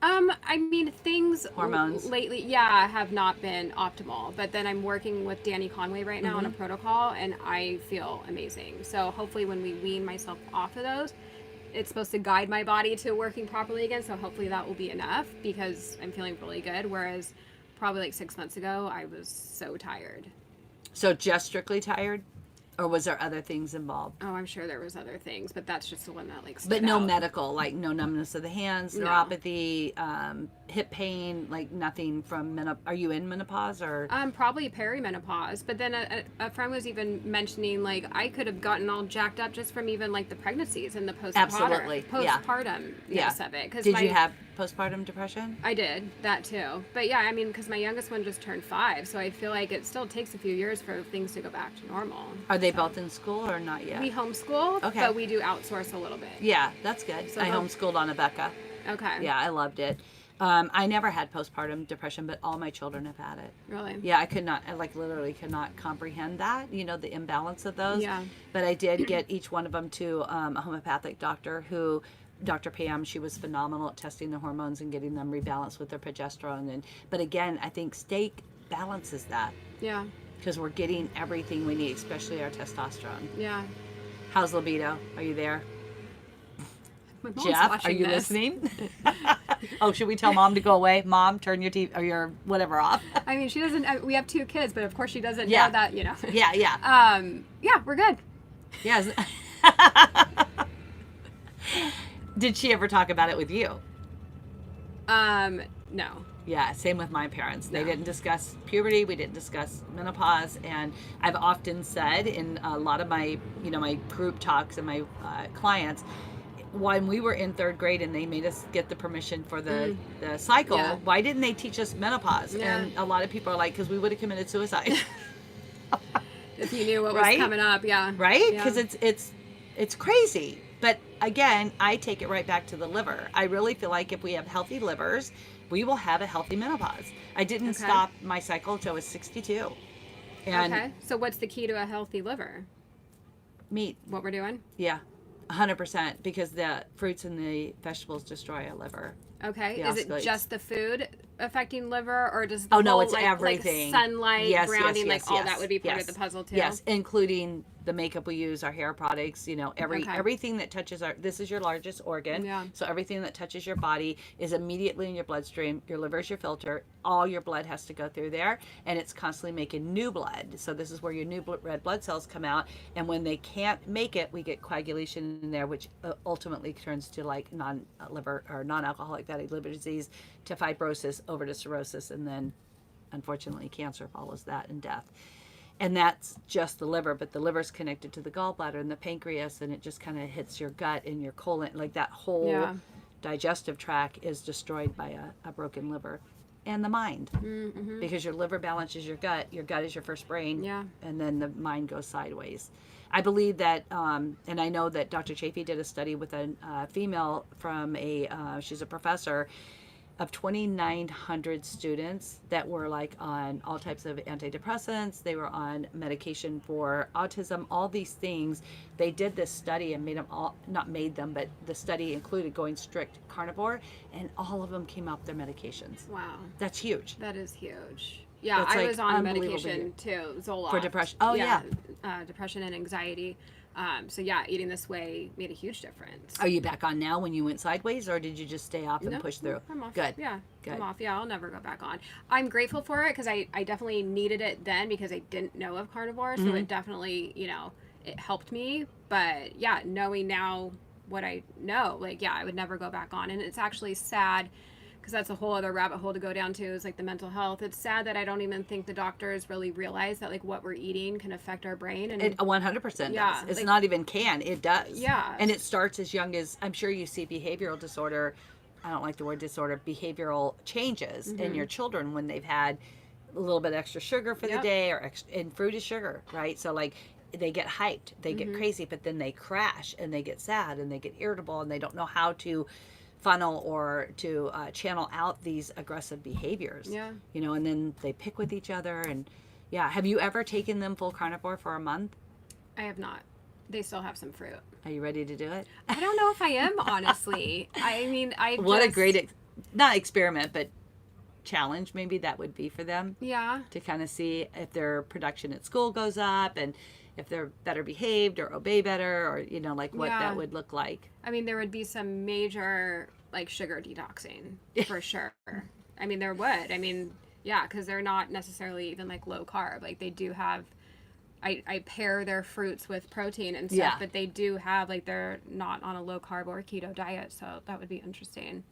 I mean, things hormones lately, have not been optimal. But then I'm working with Danny Conway right now on a protocol, and I feel amazing. So hopefully when we wean myself off of those, it's supposed to guide my body to working properly again. So hopefully that will be enough, because I'm feeling really good. Whereas probably like 6 months ago, I was so tired. So just strictly tired? Or was there other things involved? Oh, I'm sure there was other things, but that's just the one that like stood But no out. medical, like no numbness of the hands, No. neuropathy, hip pain, like nothing from Are you in menopause or? Probably perimenopause, but then a friend was even mentioning like I could have gotten all jacked up just from even like the pregnancies and the Absolutely, yeah. postpartumness of it. Did you have postpartum depression? I did that too, but yeah, I mean, because my youngest one just turned 5, so I feel like it still takes a few years for things to go back to normal. Are they both in school or not yet? We homeschool, Okay. but we do outsource a little bit. Yeah, that's good. So I they'll- homeschooled on Ebook. Okay. Yeah, I loved it. I never had postpartum depression, but all my children have had it. Really? Yeah, I like literally could not comprehend that, the imbalance of those. Yeah. But I did get each one of them to a homeopathic doctor Dr. Pam, she was phenomenal at testing the hormones and getting them rebalanced with their progesterone. But again, I think steak balances that. Yeah. Because we're getting everything we need, especially our testosterone. Yeah. How's libido? Are you there? My mom's Jeff, are watching you this. listening? Oh, should we tell Mom to go away? Mom, turn your TV or your whatever off. I mean, she doesn't. We have 2 kids, but of course she doesn't Yeah. know that. Yeah. Yeah, we're good. Yes. Did she ever talk about it with you? No. Yeah, same with my parents. They No. didn't discuss puberty. We didn't discuss menopause. And I've often said in a lot of my, my group talks and my clients, when we were in 3rd grade and they made us get the permission for the cycle, Yeah. why didn't they teach us menopause? Yeah. And a lot of people are like, because we would have committed suicide. If you knew what was Right? coming up, yeah. Right? Yeah. Because it's crazy. But again, I take it right back to the liver. I really feel like if we have healthy livers, we will have a healthy menopause. I didn't Okay. stop my cycle until I was 62. And Okay. So what's the key to a healthy liver? meat, What we're doing? yeah, 100%, because the fruits and the vegetables destroy our liver. Okay. The Is it oxalates. just the food affecting liver, or does the Oh, no, whole, it's like everything. sunlight, Yes, grounding, yes, all yes, that would be part yes. of the puzzle too? Yes, including the makeup we use, our hair products, Okay. everything that touches this is your largest organ. Yeah. So everything that touches your body is immediately in your bloodstream. Your liver is your filter. All your blood has to go through there, and it's constantly making new blood. So this is where your new red blood cells come out, and when they can't make it, we get coagulation in there, which ultimately turns to like non-liver or non-alcoholic fatty liver disease, to fibrosis, over to cirrhosis, and then unfortunately cancer follows that, and death. And that's just the liver, but the liver's connected to the gallbladder and the pancreas, and it just kind of hits your gut and your colon. Like that whole Yeah. digestive tract is destroyed by a broken liver. And the mind, because your liver balances your gut is your first brain, Yeah. and then the mind goes sideways. I believe that, and I know that Dr. Chafee did a study with a female from she's a professor, of 2,900 students that were like on all types of antidepressants. They were on medication for autism, all these things. They did this study and made them all, not made them, but the study included going strict carnivore, and all of them came off their medications. Wow. That's huge. That is huge. Yeah, That's, I like, was on unbelievable medication too, Zoloft. For depression. Oh, yeah. Depression and anxiety. So yeah, eating this way made a huge difference. Are you back on now when you went sideways, or did you just stay off and No, push through? I'm off. Good. Yeah, Good. I'm off. Yeah, I'll never go back on. I'm grateful for it because I definitely needed it then because I didn't know of carnivore. So it definitely, it helped me. But yeah, knowing now what I know, I would never go back on. And it's actually sad because that's a whole other rabbit hole to go down to, is like the mental health. It's sad that I don't even think the doctors really realize that what we're eating can affect our brain. And It 100% Yeah, does. It's not even can. It does. Yeah. And it starts as young as, I'm sure you see behavioral disorder. I don't like the word disorder. Behavioral changes in your children when they've had a little bit extra sugar for the Yep. day, and fruit is sugar, right? So they get hyped, they get crazy, but then they crash and they get sad and they get irritable and they don't know how to funnel or to channel out these aggressive behaviors. Yeah. And then they pick with each other. And yeah, have you ever taken them full carnivore for a month? I have not. They still have some fruit. Are you ready to do it? I don't know if I am, honestly. I mean, What a great not experiment, but challenge maybe that would be for them, Yeah. to kind of see if their production at school goes up and if they're better behaved or obey better, or what Yeah. that would look like. I mean, there would be some major sugar detoxing for sure. I mean, there would. I mean, Yeah, because they're not necessarily even like low carb. Like they do have, I pair their fruits with protein and stuff, Yeah. but they do have, like, they're not on a low carb or keto diet. So that would be interesting.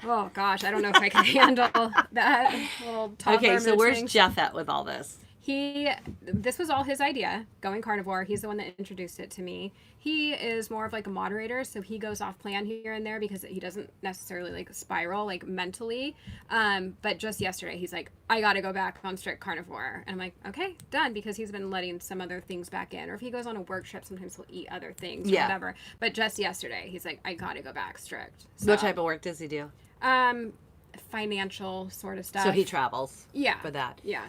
Oh gosh, I don't know if I can handle that little toddler. Okay, so where's mooching. Jeff at with all this? This was all his idea, going carnivore. He's the one that introduced it to me. He is more of like a moderator, so he goes off plan here and there because he doesn't necessarily like spiral like mentally. But just yesterday, he's like, I got to go back on strict carnivore. And I'm like, okay, done, because he's been letting some other things back in. Or if he goes on a work trip, sometimes he'll eat other things or whatever. But just yesterday, he's like, I got to go back strict. So, What type of work does he do? Financial sort of stuff. So he travels Yeah. for that. Yeah.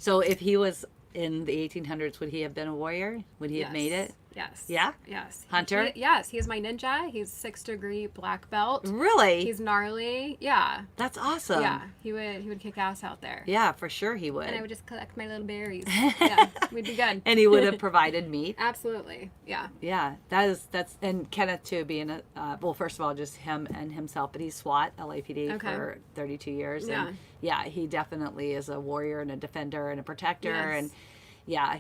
So if he was in the 1800s, would he have been a warrior? Would he have made it? Yes. Yeah? Yes. Hunter? Yes. He's my ninja. He's 6th-degree black belt. Really? He's gnarly. Yeah. That's awesome. Yeah. He would kick ass out there. Yeah, for sure he would. And I would just collect my little berries. Yeah. We'd be good. And he would have provided meat. Absolutely. Yeah. Yeah, that's and Kenneth too, being a well, first of all, just him and himself, but he's SWAT LAPD for 32 years. Yeah. And yeah, he definitely is a warrior and a defender and a protector. Yes. And yeah,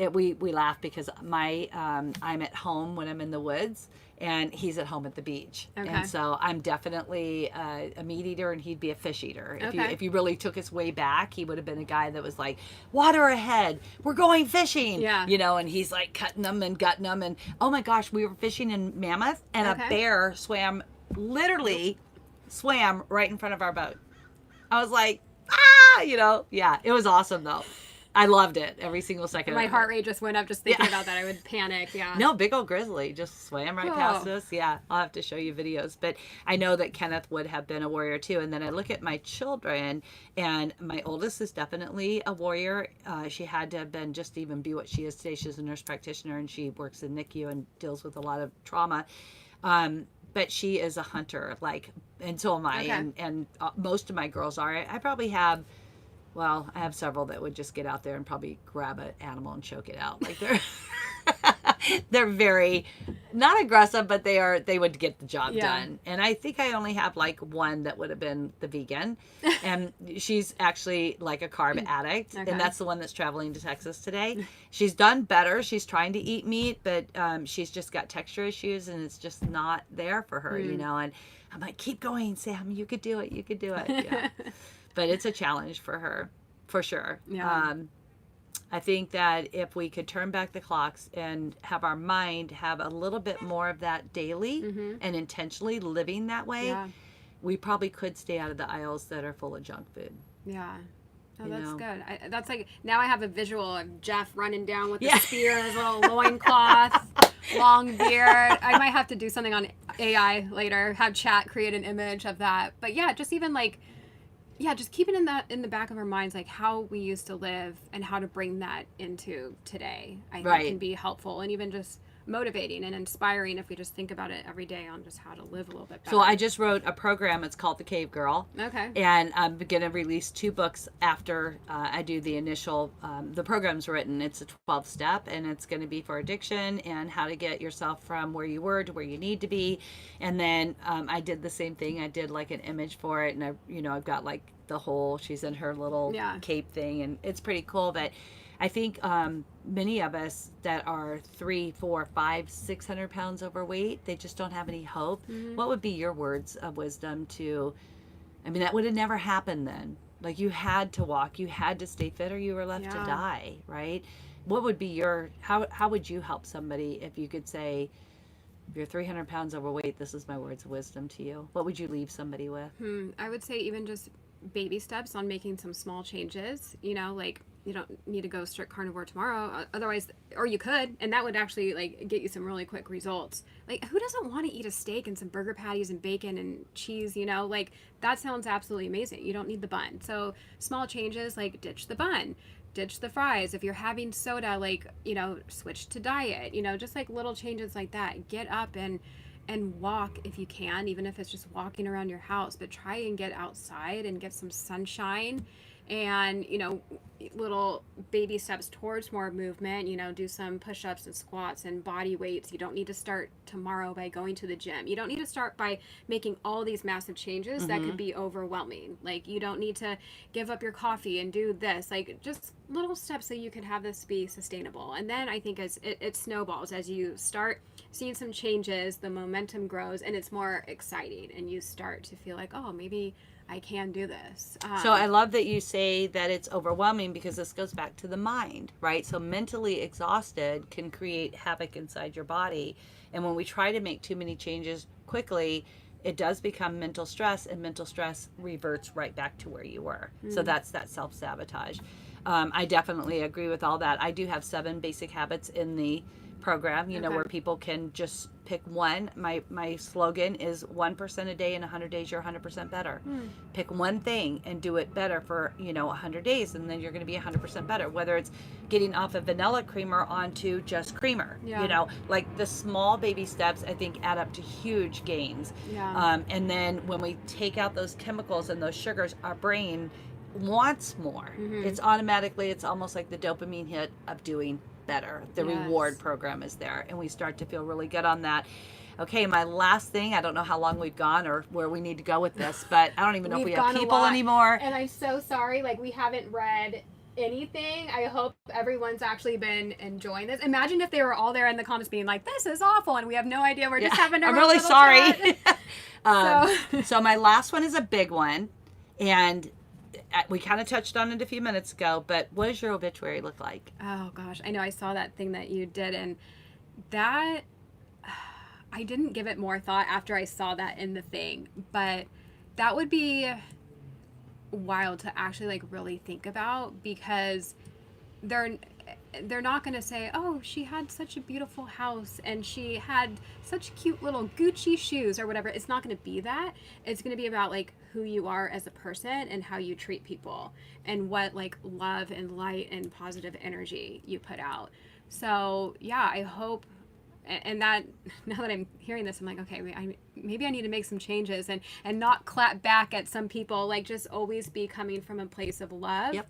we laugh because I'm at home when I'm in the woods and he's at home at the beach. Okay. And so I'm definitely a meat eater and he'd be a fish eater. If you really took us way back, he would have been a guy that was like, water ahead, we're going fishing. Yeah. You know, and he's like cutting them and gutting them. And oh my gosh, we were fishing in Mammoth and a bear literally swam right in front of our boat. I was like, you know, yeah, it was awesome though. I loved it every single second. My heart rate just went up just thinking about that. I would panic. Yeah. No, big old grizzly just swam right past us. Yeah, I'll have to show you videos. But I know that Kenneth would have been a warrior too. And then I look at my children, and my oldest is definitely a warrior. She had to have been just to even be what she is today. She's a nurse practitioner and she works in NICU and deals with a lot of trauma. But she is a hunter, and so am I. Okay. And most of my girls are. I probably have. Well, I have several that would just get out there and probably grab an animal and choke it out. Like they're very not aggressive, but they would get the job done. And I think I only have like one that would have been the vegan, and she's actually like a carb addict, and that's the one that's traveling to Texas today. She's done better. She's trying to eat meat, but she's just got texture issues, and it's just not there for her, you know. And I'm like, keep going, Sam. You could do it. You could do it. Yeah. But it's a challenge for her, for sure. Yeah. I think that if we could turn back the clocks and have our mind have a little bit more of that daily and intentionally living that way, we probably could stay out of the aisles that are full of junk food. Yeah. Oh, that's good. That's like, now I have a visual of Jeff running down with the spear and his little loincloth, long beard. I might have to do something on AI later, have chat create an image of that. But yeah, just even like, just keeping in the back of our minds, like how we used to live and how to bring that into today, I think can be helpful and even just motivating and inspiring if we just think about it every day on just how to live a little bit better. So I just wrote a program. It's called The Cave Girl. Okay. And I'm going to release 2 books after I do the initial, the program's written. It's a 12-step, and it's going to be for addiction and how to get yourself from where you were to where you need to be. And then I did the same thing. I did like an image for it, and I've got like the whole, she's in her little cape thing, and it's pretty cool. But I think many of us that are 300, 400, 500, 600 pounds overweight, they just don't have any hope. What would be your words of wisdom to, I mean, that would have never happened then. Like you had to walk, you had to stay fit, or you were left to die, right? What would be your, how would you help somebody if you could say, if you're 300 pounds overweight, this is my words of wisdom to you? What would you leave somebody with? I would say even just baby steps on making some small changes, like you don't need to go strict carnivore tomorrow, otherwise, or you could, and that would actually like get you some really quick results. Like who doesn't want to eat a steak and some burger patties and bacon and cheese, like that sounds absolutely amazing. You don't need the bun. So small changes, like ditch the bun, ditch the fries. If you're having soda, like, switch to diet, just like little changes like that. Get up and walk if you can, even if it's just walking around your house, but try and get outside and get some sunshine and, little baby steps towards more movement, do some push-ups and squats and body weights. You don't need to start tomorrow by going to the gym. You don't need to start by making all these massive changes that could be overwhelming. Like, you don't need to give up your coffee and do this, like just little steps so you can have this be sustainable. And then I think as it snowballs, as you start seeing some changes, the momentum grows and it's more exciting, and you start to feel like, oh, maybe I can do this. So I love that you say that it's overwhelming, because this goes back to the mind, right? So mentally exhausted can create havoc inside your body. And when we try to make too many changes quickly, it does become mental stress, and mental stress reverts right back to where you were. So that's that self-sabotage. I definitely agree with all that. I do have 7 basic habits in the program, where people can just pick one. My slogan is 1% a day in 100 days, you're 100% better. Pick one thing and do it better for 100 days, and then you're going to be 100% better, whether it's getting off of vanilla creamer onto just creamer. Like the small baby steps, I think, add up to huge gains. And then when we take out those chemicals and those sugars, our brain wants more. It's almost like the dopamine hit of doing better. The reward program is there, and we start to feel really good on that. Okay, my last thing, I don't know how long we've gone or where we need to go with this, but I don't even know if we have people anymore. And I'm so sorry, like, we haven't read anything. I hope everyone's actually been enjoying this. Imagine if they were all there in the comments being like, this is awful, and we have no idea. We're just having I'm really sorry. So. So my last one is a big one, and we kind of touched on it a few minutes ago, but what does your obituary look like? Oh gosh, I know, I saw that thing that you did, and that, I didn't give it more thought after I saw that in the thing, but that would be wild to actually like really think about, because they're not going to say, oh, she had such a beautiful house and she had such cute little Gucci shoes or whatever. It's not going to be that. It's going to be about like who you are as a person and how you treat people and what like love and light and positive energy you put out. So yeah, I hope, and that now that I'm hearing this, I'm like, okay, maybe I need to make some changes and not clap back at some people, like just always be coming from a place of love. Yep.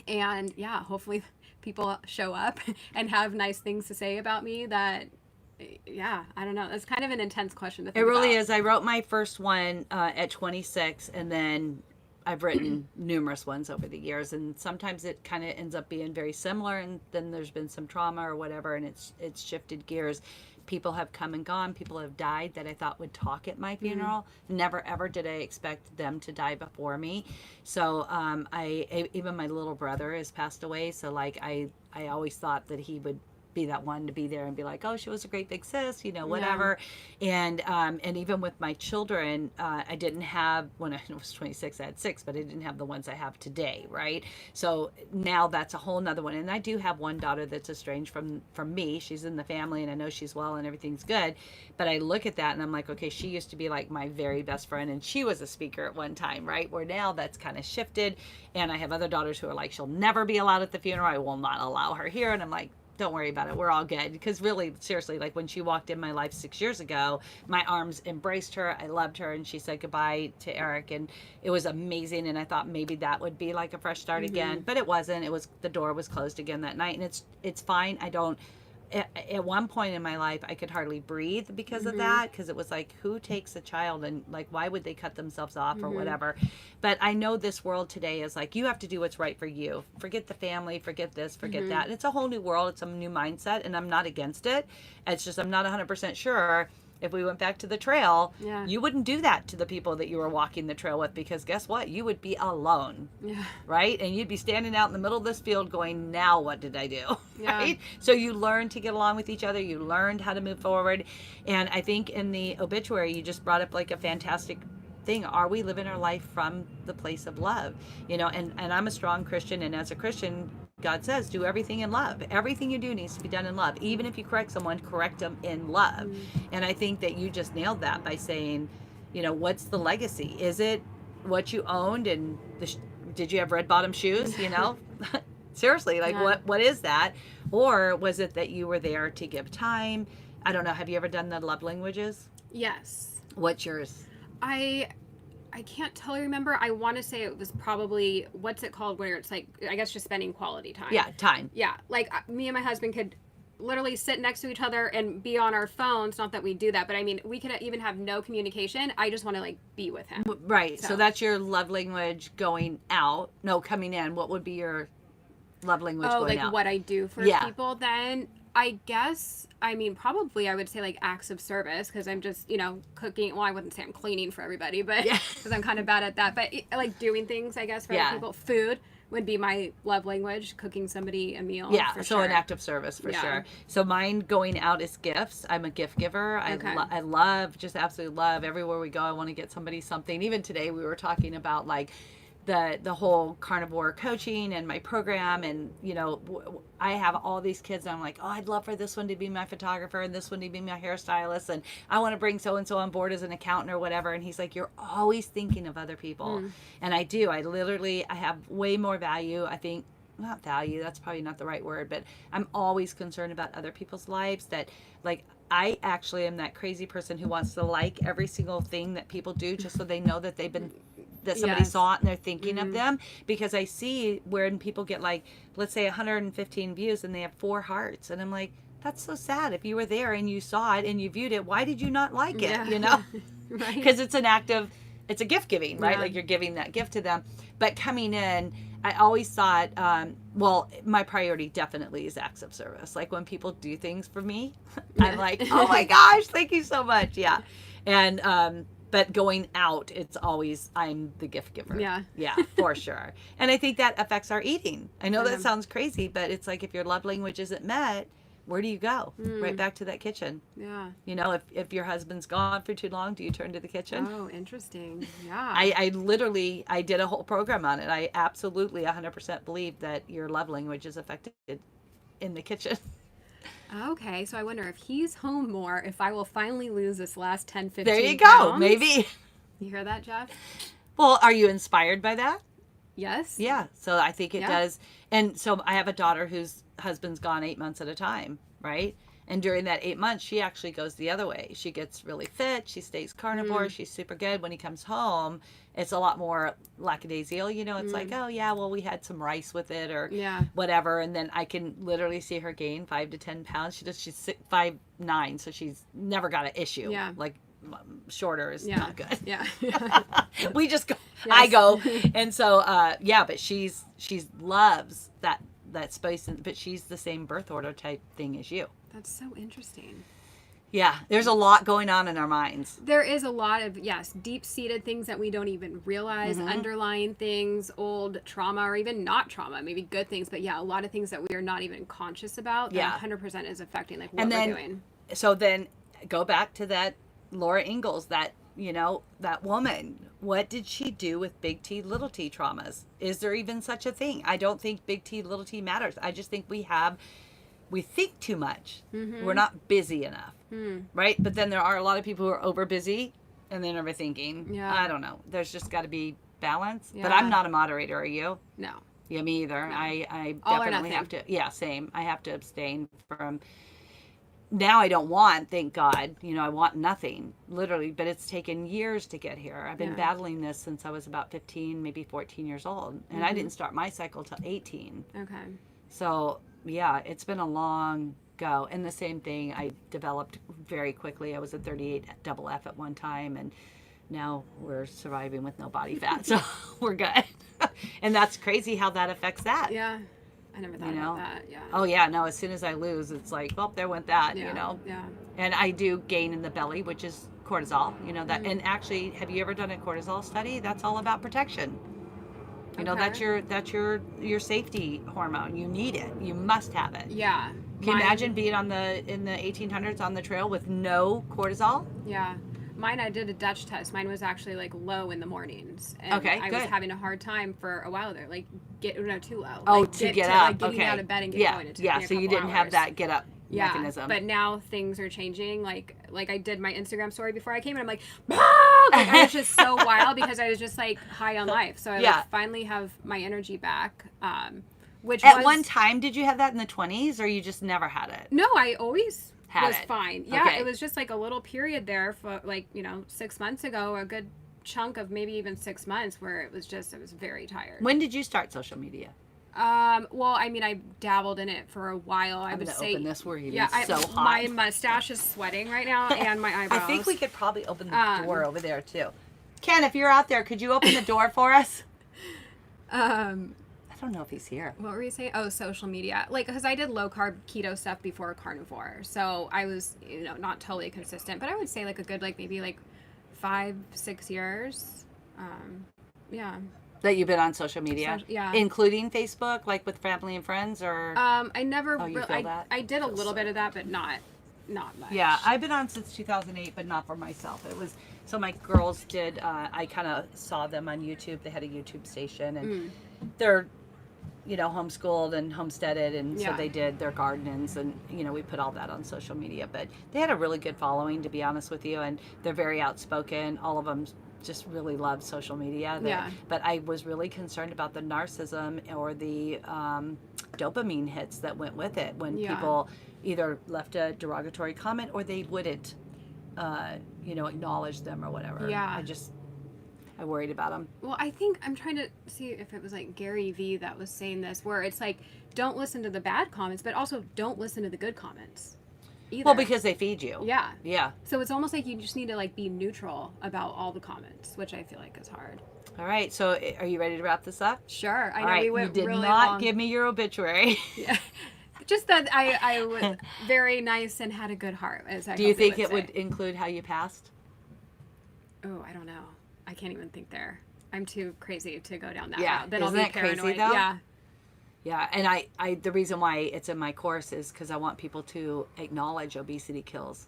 And yeah, hopefully people show up and have nice things to say about me. That, yeah, I don't know. It's kind of an intense question to think about. It really is. I wrote my first one at 26, and then I've written numerous ones over the years, and sometimes it kind of ends up being very similar, and then there's been some trauma or whatever, and it's shifted gears. People have come and gone. People have died that I thought would talk at my funeral. Never ever did I expect them to die before me. So even my little brother has passed away. So like I always thought that he would be that one to be there and be like, oh, she was a great big sis, whatever. Yeah. And even with my children, I didn't have, when I was 26, I had 6, but I didn't have the ones I have today, right? So now that's a whole nother one. And I do have one daughter that's estranged from me. She's in the family, and I know she's well and everything's good. But I look at that and I'm like, okay, she used to be like my very best friend, and she was a speaker at one time, right? Where now that's kind of shifted. And I have other daughters who are like, she'll never be allowed at the funeral. I will not allow her here. And I'm like, don't worry about it. We're all good. Because really, seriously, like when she walked in my life 6 years ago, my arms embraced her. I loved her. And she said goodbye to Eric. And it was amazing. And I thought maybe that would be like a fresh start again. But it wasn't. The door was closed again that night. And it's fine. At one point in my life, I could hardly breathe because of that, because it was like, who takes a child and like, why would they cut themselves off or whatever? But I know this world today is like, you have to do what's right for you. Forget the family, forget this, forget that. And it's a whole new world. It's a new mindset, and I'm not against it. It's just, I'm not 100% sure. If we went back to the trail, you wouldn't do that to the people that you were walking the trail with, because guess what? You would be alone, right? And you'd be standing out in the middle of this field going, now what did I do, right? So you learned to get along with each other. You learned how to move forward. And I think in the obituary, you just brought up like a fantastic thing. Are we living our life from the place of love? And I'm a strong Christian, and as a Christian, God says, do everything in love. Everything you do needs to be done in love. Even if you correct someone, correct them in love. And I think that you just nailed that by saying, what's the legacy? Is it what you owned and did you have red bottom shoes? Seriously, like what is that? Or was it that you were there to give time? I don't know. Have you ever done the love languages? Yes. What's yours? I can't totally remember. I want to say it was probably, what's it called, where it's like, I guess just spending quality time. Yeah, time. Yeah, like me and my husband could literally sit next to each other and be on our phones. Not that we do that, but I mean, we could even have no communication. I just want to like be with him. Right. So that's your love language going out. No, coming in. What would be your love language going like out? what I do for people then. I guess, I mean, probably I would say like acts of service, because I'm just, cooking. Well, I wouldn't say I'm cleaning for everybody, but because I'm kind of bad at that. But like doing things, I guess, for other people. Food would be my love language, cooking somebody a meal. Yeah, for so sure. an act of service for sure. So mine going out is gifts. I'm a gift giver. I love, just absolutely love, everywhere we go, I want to get somebody something. Even today we were talking about like the whole carnivore coaching and my program, and I have all these kids and I'm like, oh, I'd love for this one to be my photographer and this one to be my hairstylist, and I want to bring so and so on board as an accountant or whatever. And he's like, you're always thinking of other people. And I do. I have way more value, I think. Not value, that's probably not the right word, but I'm always concerned about other people's lives. That like, I actually am that crazy person who wants to like every single thing that people do, just so they know that that somebody saw it and they're thinking of them. Because I see when people get like, let's say 115 views and they have 4 hearts, and I'm like, that's so sad. If you were there and you saw it and you viewed it, why did you not like it? Right. Because it's it's a gift giving, right? Like you're giving that gift to them. But coming in, I always thought, my priority definitely is acts of service. Like when people do things for me, I'm like, oh my gosh, thank you so much. Yeah. And, but going out, it's always, I'm the gift giver. Yeah. Yeah, for sure. And I think that affects our eating. I know that sounds crazy, but it's like, if your love language isn't met, where do you go? Right back to that kitchen. Yeah. If your husband's gone for too long, do you turn to the kitchen? Oh, interesting. Yeah. I did a whole program on it. I absolutely 100% believe that your love language is affected in the kitchen. Okay, so I wonder if he's home more, if I will finally lose this last 10, 15 There you go. pounds. Maybe. You hear that, Jeff? Well, are you inspired by that? Yes. Yeah. So I think it does. And so I have a daughter whose husband's gone 8 months at a time, right? And during that 8 months, she actually goes the other way. She gets really fit. She stays carnivore. She's super good. When he comes home, it's a lot more lackadaisical. It's like, oh, yeah, well, we had some rice with it or whatever. And then I can literally see her gain 5 to 10 pounds. She's 5'9", so she's never got an issue. Yeah. Like, shorter is not good. Yeah. We just go. Yes. I go. And so, but she loves that space, but she's the same birth order type thing as you. That's so interesting. Yeah, there's a lot going on in our minds. There is a lot of, deep-seated things that we don't even realize, underlying things, old trauma, or even not trauma, maybe good things, but a lot of things that we are not even conscious about that 100% is affecting like what we're doing. So then go back to that Laura Ingalls, that woman. What did she do with big T, little t traumas? Is there even such a thing? I don't think big T, little t matters. I just think we think too much. We're not busy enough, right? But then there are a lot of people who are over busy and they're never thinking. Yeah. I don't know. There's just got to be balance. Yeah. But I'm not a moderator. Are you? No. Yeah, me either. No. I definitely have to. Yeah, same. I have to abstain from. Now I don't want, thank God, I want nothing, literally, but it's taken years to get here. I've been battling this since I was about 15, maybe 14 years old, and I didn't start my cycle till 18. Okay. So, yeah, it's been a long go. And the same thing, I developed very quickly. I was a 38 double F at one time, and now we're surviving with no body fat, so we're good. And that's crazy how that affects that. Yeah. I never thought about that. Yeah. Oh yeah, no. As soon as I lose, it's like, well, there went that. Yeah. And I do gain in the belly, which is cortisol. That. And actually, have you ever done a cortisol study? That's all about protection. That's your safety hormone. You need it. You must have it. Yeah. Can you imagine being in the 1800s on the trail with no cortisol? Yeah. Mine, I did a Dutch test. Mine was actually like low in the mornings. And I was having a hard time for a while there. Like too low. Oh, like, to get up. Like getting out of bed and get going. It took me a so you didn't have that get up mechanism. But now things are changing. Like I did my Instagram story before I came and I'm like, ah! Like I was just so wild because I was just like high on life. So I finally have my energy back. Which at one time, did you have that in the 20s or you just never had it? No, I always was fine. Yeah, okay. It was just like a little period there for 6 months ago, a good chunk of maybe even 6 months where it was very tired. When did you start social media? Well, I mean, I dabbled in it for a while. I I'm would gonna say, open this. We're getting yeah, so hot. my mustache is sweating right now, and my eyebrows. I think we could probably open the door over there too. Ken, if you're out there, could you open the door for us? I don't know if he's here. What were you saying? Oh, social media. Like, because I did low carb keto stuff before carnivore, so I was, not totally consistent, but I would say like a good maybe 5-6 years. Yeah. That you've been on social media? Yeah. Including Facebook, like with family and friends, or? I never. you feel that? I did a little bit of that, but not much. Yeah, I've been on since 2008, but not for myself. It was so my girls did. I kind of saw them on YouTube. They had a YouTube station, and they're, homeschooled and homesteaded, and so they did their gardens, and we put all that on social media. But they had a really good following, to be honest with you, and they're very outspoken. All of them just really love social media. But I was really concerned about the narcissism or the dopamine hits that went with it when people either left a derogatory comment or they wouldn't, acknowledge them or whatever. Yeah. I worried about them. Well, I think I'm trying to see if it was Gary Vee that was saying this, where it's don't listen to the bad comments, but also don't listen to the good comments either. Well, because they feed you. Yeah. Yeah. So it's almost like you just need to be neutral about all the comments, which I feel like is hard. All right. So are you ready to wrap this up? Sure. I know all right. we went You did really not long. give me your obituary. Yeah. Just that I was very nice and had a good heart. Do you think it would include how you passed? Oh, I don't know. I can't even think there. I'm too crazy to go down that Yeah. route. Then Isn't I'll that be crazy, paranoid. though? Yeah. Yeah, and I the reason why it's in my course is because I want people to acknowledge obesity kills,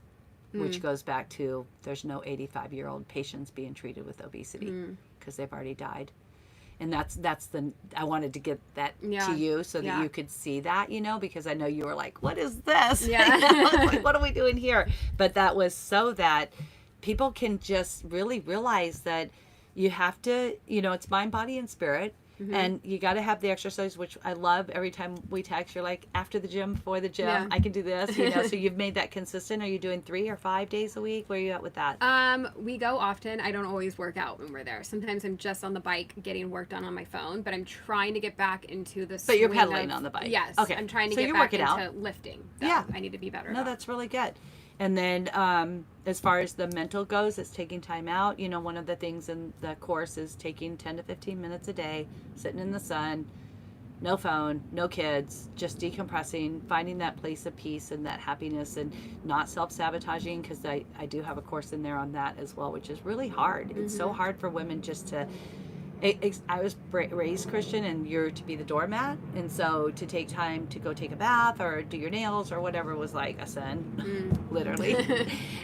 which goes back to there's no 85-year-old patients being treated with obesity because they've already died. And I wanted to get that to you so that you could see that, because I know you were like, what is this? Yeah. What are we doing here? But that was so that people can just really realize that you have to, it's mind, body, and spirit. And you got to have the exercise, which I love. Every time we text, you're like, after the gym, before the gym, I can do this, so you've made that consistent. Are you doing 3 or 5 days a week? Where are you at with that? We go often. I don't always work out when we're there. Sometimes I'm just on the bike getting work done on my phone, but I'm trying to get back into the But you're pedaling on the bike. Yes. Okay. I'm trying to So get you're back working into out. lifting. So Yeah. I need to be better. No, that's really good. And then as far as the mental goes, it's taking time out. One of the things in the course is taking 10 to 15 minutes a day, sitting in the sun, no phone, no kids, just decompressing, finding that place of peace and that happiness, and not self-sabotaging, because I do have a course in there on that as well, which is really hard. It's so hard for women just to... I was raised Christian, and you're to be the doormat, and so to take time to go take a bath or do your nails or whatever was like a sin, literally.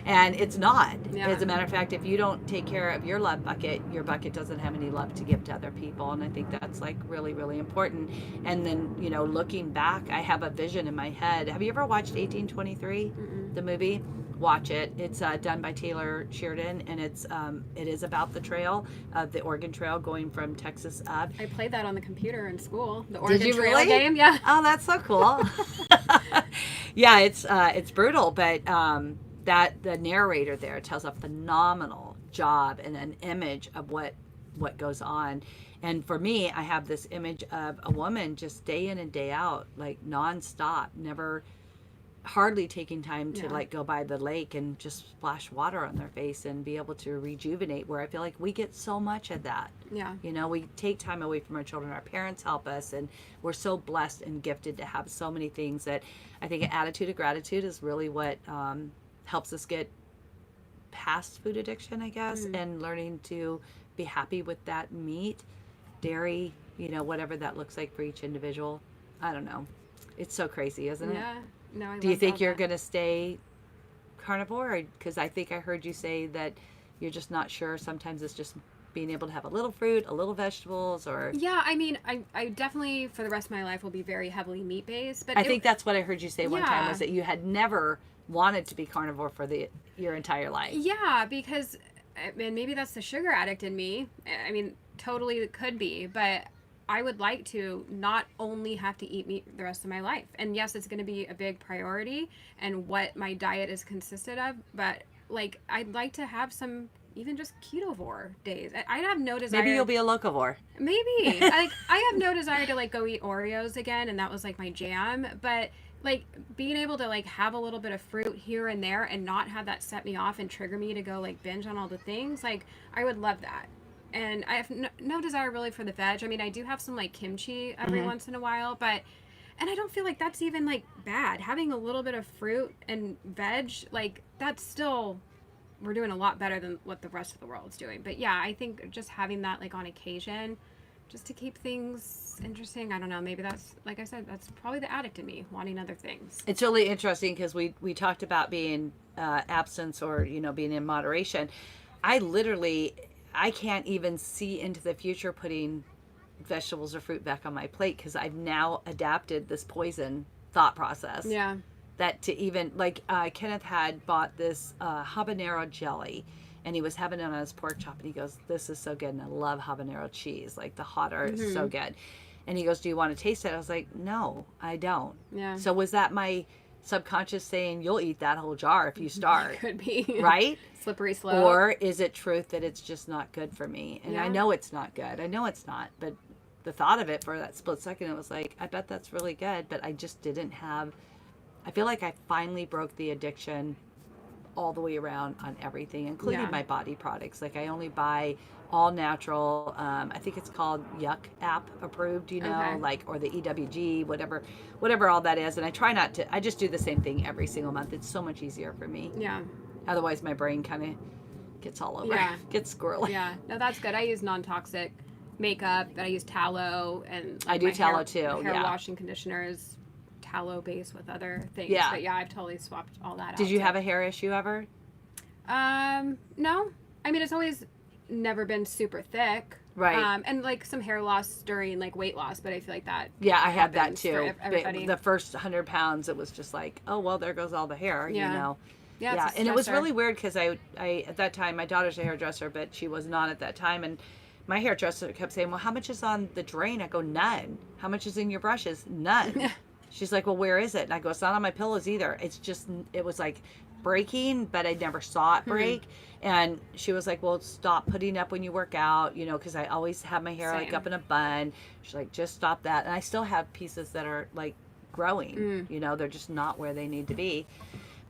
And it's not. Yeah. As a matter of fact, if you don't take care of your love bucket, your bucket doesn't have any love to give to other people, and I think that's really, really important. And then looking back, I have a vision in my head. Have you ever watched 1823, the movie? Watch it. It's done by Taylor Sheridan, and it is about the trail, the Oregon Trail, going from Texas up. I played that on the computer in school. The Oregon Trail really? game. Yeah. Oh, that's so cool. Yeah, it's brutal, but that the narrator there tells a phenomenal job and an image of what goes on. And for me, I have this image of a woman just day in and day out, like nonstop, never hardly taking time to go by the lake and just splash water on their face and be able to rejuvenate, where I feel like we get so much of that. Yeah. We take time away from our children. Our parents help us, and we're so blessed and gifted to have so many things that I think an attitude of gratitude is really what helps us get past food addiction, I guess, and learning to be happy with that meat, dairy, whatever that looks like for each individual. I don't know. It's so crazy, isn't it? Yeah. No, Do you think you're going to stay carnivore? Because I think I heard you say that you're just not sure. Sometimes it's just being able to have a little fruit, a little vegetables, or... Yeah, I mean, I definitely, for the rest of my life, will be very heavily meat-based. But I think that's what I heard you say one time, was that you had never wanted to be carnivore for your entire life. Yeah, because, and maybe that's the sugar addict in me. I mean, totally it could be, but I would like to not only have to eat meat the rest of my life. And yes, it's going to be a big priority and what my diet is consisted of, but I'd like to have some, even just ketovore days. I have no desire. Maybe you'll be a locavore. Maybe. Like, I have no desire to like go eat Oreos again, and that was like my jam. But like being able to like have a little bit of fruit here and there and not have that set me off and trigger me to go like binge on all the things, like I would love that. And I have no desire really for the veg. I mean, I do have some like kimchi every once in a while, but and I don't feel like that's even like bad. Having a little bit of fruit and veg, like that's still, we're doing a lot better than what the rest of the world's doing. But yeah, I think just having that like on occasion, just to keep things interesting. I don't know. Maybe that's, like I said, that's probably the addict in me, wanting other things. It's really interesting because we talked about being absence or, you know, being in moderation. I can't even see into the future putting vegetables or fruit back on my plate because I've now adapted this poison thought process. Yeah. That to even, like, Kenneth had bought this habanero jelly, and he was having it on his pork chop, and he goes, this is so good, and I love habanero cheese. Like, the hotter is so good. And he goes, do you want to taste it? I was like, no, I don't. Yeah. So was that my subconscious saying, you'll eat that whole jar if you start? Could be. Right? Slippery slope. Or is it truth that it's just not good for me? And Yeah. I know it's not good. I know it's not. But the thought of it for that split second, it was like, I bet that's really good. But I just didn't have, I feel like I finally broke the addiction all the way around on everything, including my body products. Like, I only buy all natural. I think it's called Yuck app approved, you know, like, or the EWG, whatever all that is. And I try not to, I just do the same thing every single month. It's so much easier for me. Yeah. Otherwise my brain kind of gets all over, gets squirrely. Yeah. No, that's good. I use non-toxic makeup, but I use tallow, and like, I do tallow too. Hair wash and conditioner is tallow based with other things. Yeah. But yeah, I've totally swapped all that out. Did you have a hair issue ever? No. I mean, it's always never been super thick. Right. And like some hair loss during like weight loss, but I feel like that. Yeah, I had that happens too. for everybody. The first 100 pounds, it was just like, oh, well, there goes all the hair, you know. Yeah, Yeah, it's a and it was stressor. really weird because I at that time, my daughter's a hairdresser, but she was not at that time. And my hairdresser kept saying, well, how much is on the drain? I go, none. How much is in your brushes? None. She's like, well, where is it? And I go, it's not on my pillows either. It's just, it was like breaking, but I never saw it break. And she was like, well, stop putting it up when you work out, you know, because I always have my hair like up in a bun. She's like, just stop that. And I still have pieces that are like growing, you know, they're just not where they need to be.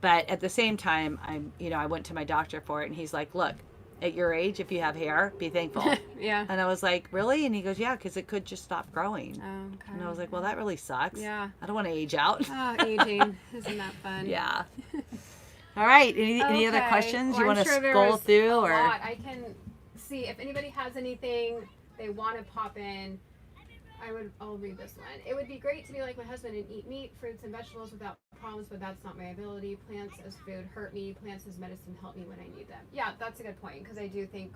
But at the same time, I went to my doctor for it, and he's like, look, at your age, if you have hair, be thankful. Yeah. And I was like, really? And he goes, yeah, because it could just stop growing. Oh, okay. And I was like, well, that really sucks. Yeah. I don't want to age out. Oh, aging. Isn't that fun? Yeah. All right. Any other Okay. questions Well, you want to I'm sure scroll there's through? a Or lot. I can see if anybody has anything they want to pop in. I'll read this one. It would be great to be like my husband and eat meat, fruits, and vegetables without problems, but that's not my ability. Plants as food hurt me. Plants as medicine help me when I need them. Yeah, that's a good point, because I do think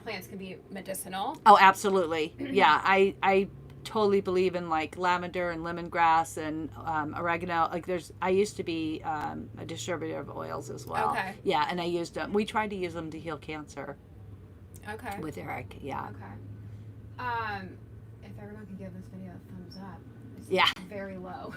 plants can be medicinal. Oh, absolutely. Yeah, I totally believe in like lavender and lemongrass and oregano. Like I used to be a distributor of oils as well. Okay. Yeah, and I used them. We tried to use them to heal cancer. Okay. With Eric. Yeah. Okay. If everyone could give this video a thumbs up. It's very low.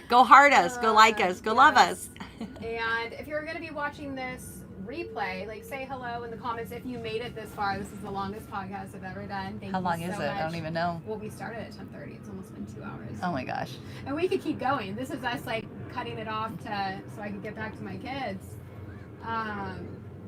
Go heart us. Go like us. Go love us. And if you're going to be watching this replay, like, say hello in the comments if you made it this far. This is the longest podcast I've ever done. Thank How you long so is it? much. I don't even know. Well, we started at 10:30. It's almost been 2 hours. Oh my gosh. And we could keep going. This is us like cutting it off so I could get back to my kids.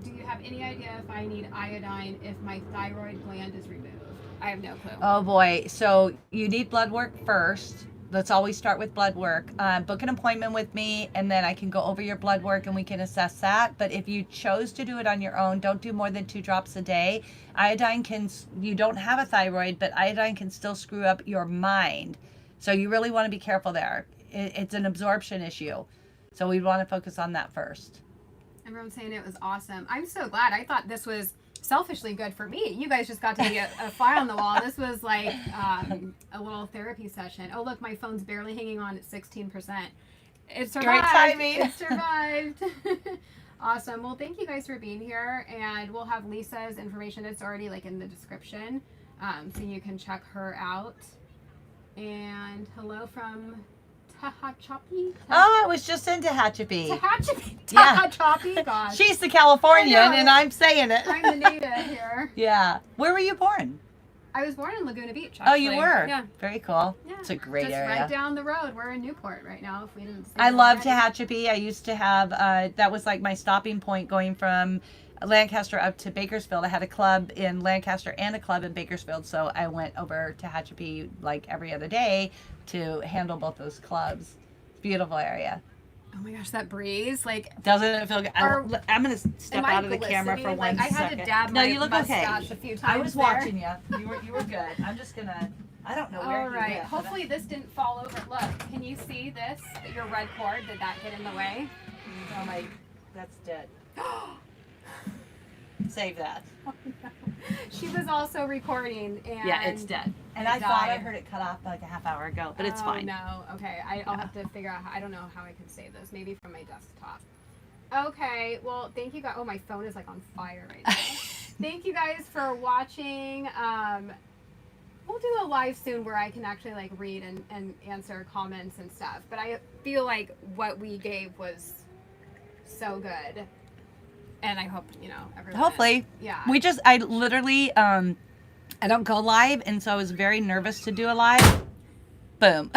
Do you have any idea if I need iodine if my thyroid gland is removed? I have no clue. Oh boy. So you need blood work first. Let's always start with blood work. Book an appointment with me, and then I can go over your blood work and we can assess that. But if you chose to do it on your own, don't do more than 2 drops a day. Iodine you don't have a thyroid, but iodine can still screw up your mind. So you really want to be careful there. It's an absorption issue. So we want to focus on that first. Everyone's saying it was awesome. I'm so glad. I thought this was selfishly good for me. You guys just got to be a fly on the wall. This was like a little therapy session. Oh, look, my phone's barely hanging on at 16%. It survived. Great timing. It survived. Awesome. Well, thank you guys for being here. And we'll have Lisa's information. It's already like in the description. So you can check her out. And hello from Tehachapi? Oh, I was just in Tehachapi. Tehachapi? Yeah. Tehachapi? Gosh. She's the Californian, I know. and I'm saying it. I'm the native here. Yeah. Where were you born? I was born in Laguna Beach, Oh, actually. you were? Yeah. Very cool. Yeah. It's a great Just area. right down the road. We're in Newport right now, if we didn't say I that love already. Tehachapi. I used to have, that was like my stopping point going from Lancaster up to Bakersfield. I had a club in Lancaster and a club in Bakersfield, so I went over to Tehachapi like every other day to handle both those clubs. Beautiful area. Oh my gosh, that breeze. Like, Doesn't it feel good? Or- I'm going to step am I out of the camera for glistening? one Like, I had second. to dab No, my you look okay. mustache a few times I was there. watching you. You were good. I'm just going to, I don't know where All you right. went, but Hopefully this didn't fall over. Look, can you see this? Your red cord, did that get in the way? Oh my, that's dead. Save that. She was also recording and Yeah, it's dead. And I it thought I died. heard it cut off like a half hour ago, but it's Oh, fine. no. Okay. I'll have to figure out I don't know how I could save this. Maybe from my desktop. Okay. Well, thank you guys. Oh, my phone is like on fire right now. Thank you guys for watching. We'll do a live soon where I can actually like read and answer comments and stuff. But I feel like what we gave was so good. And I hope, everyone. Hopefully. Yeah. I literally, I don't go live, and so I was very nervous to do a live. Boom.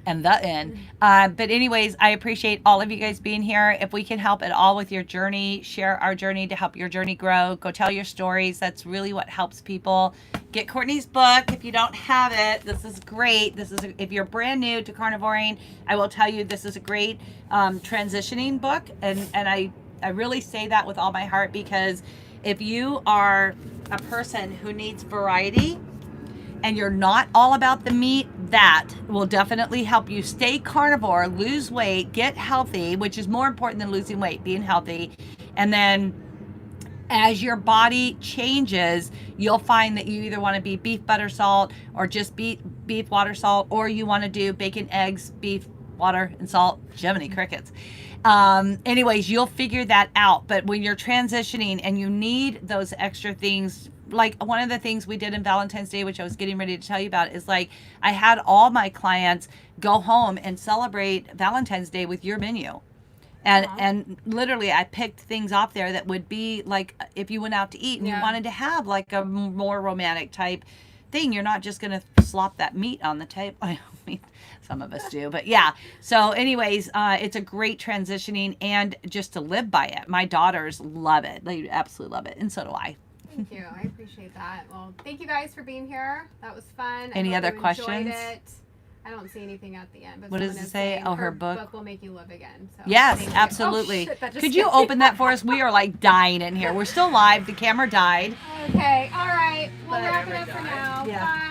And the end. But anyways, I appreciate all of you guys being here. If we can help at all with your journey, share our journey to help your journey grow. Go tell your stories. That's really what helps people. Get Courtney's book if you don't have it. This is great. If you're brand new to carnivoring, I will tell you this is a great transitioning book. And I really say that with all my heart, because if you are a person who needs variety and you're not all about the meat, that will definitely help you stay carnivore, lose weight, get healthy, which is more important than losing weight, being healthy. And then as your body changes, you'll find that you either want to be beef, butter, salt, or just beef, water, salt, or you want to do bacon, eggs, beef, water, and salt. Jiminy crickets. Anyways, you'll figure that out. But when you're transitioning and you need those extra things, like one of the things we did in Valentine's Day, which I was getting ready to tell you about, is like I had all my clients go home and celebrate Valentine's Day with your menu. And literally I picked things off there that would be like if you went out to eat and you wanted to have like a more romantic type thing. You're not just going to slop that meat on the table. I mean, some of us do, but yeah. So anyways, it's a great transitioning and just to live by it. My daughters love it. They absolutely love it. And so do I. Thank you. I appreciate that. Well, thank you guys for being here. That was fun. Any I hope other you questions? enjoyed it. I don't see anything at the end. But What does someone it is say? saying Oh, her book will make you live again. So Yes, thank you. absolutely. Oh, shit, that just Could you scared me. open that for us? We are like dying in here. We're still live. The camera died. Okay. All right. We'll But wrap it up for now. Yeah. Bye.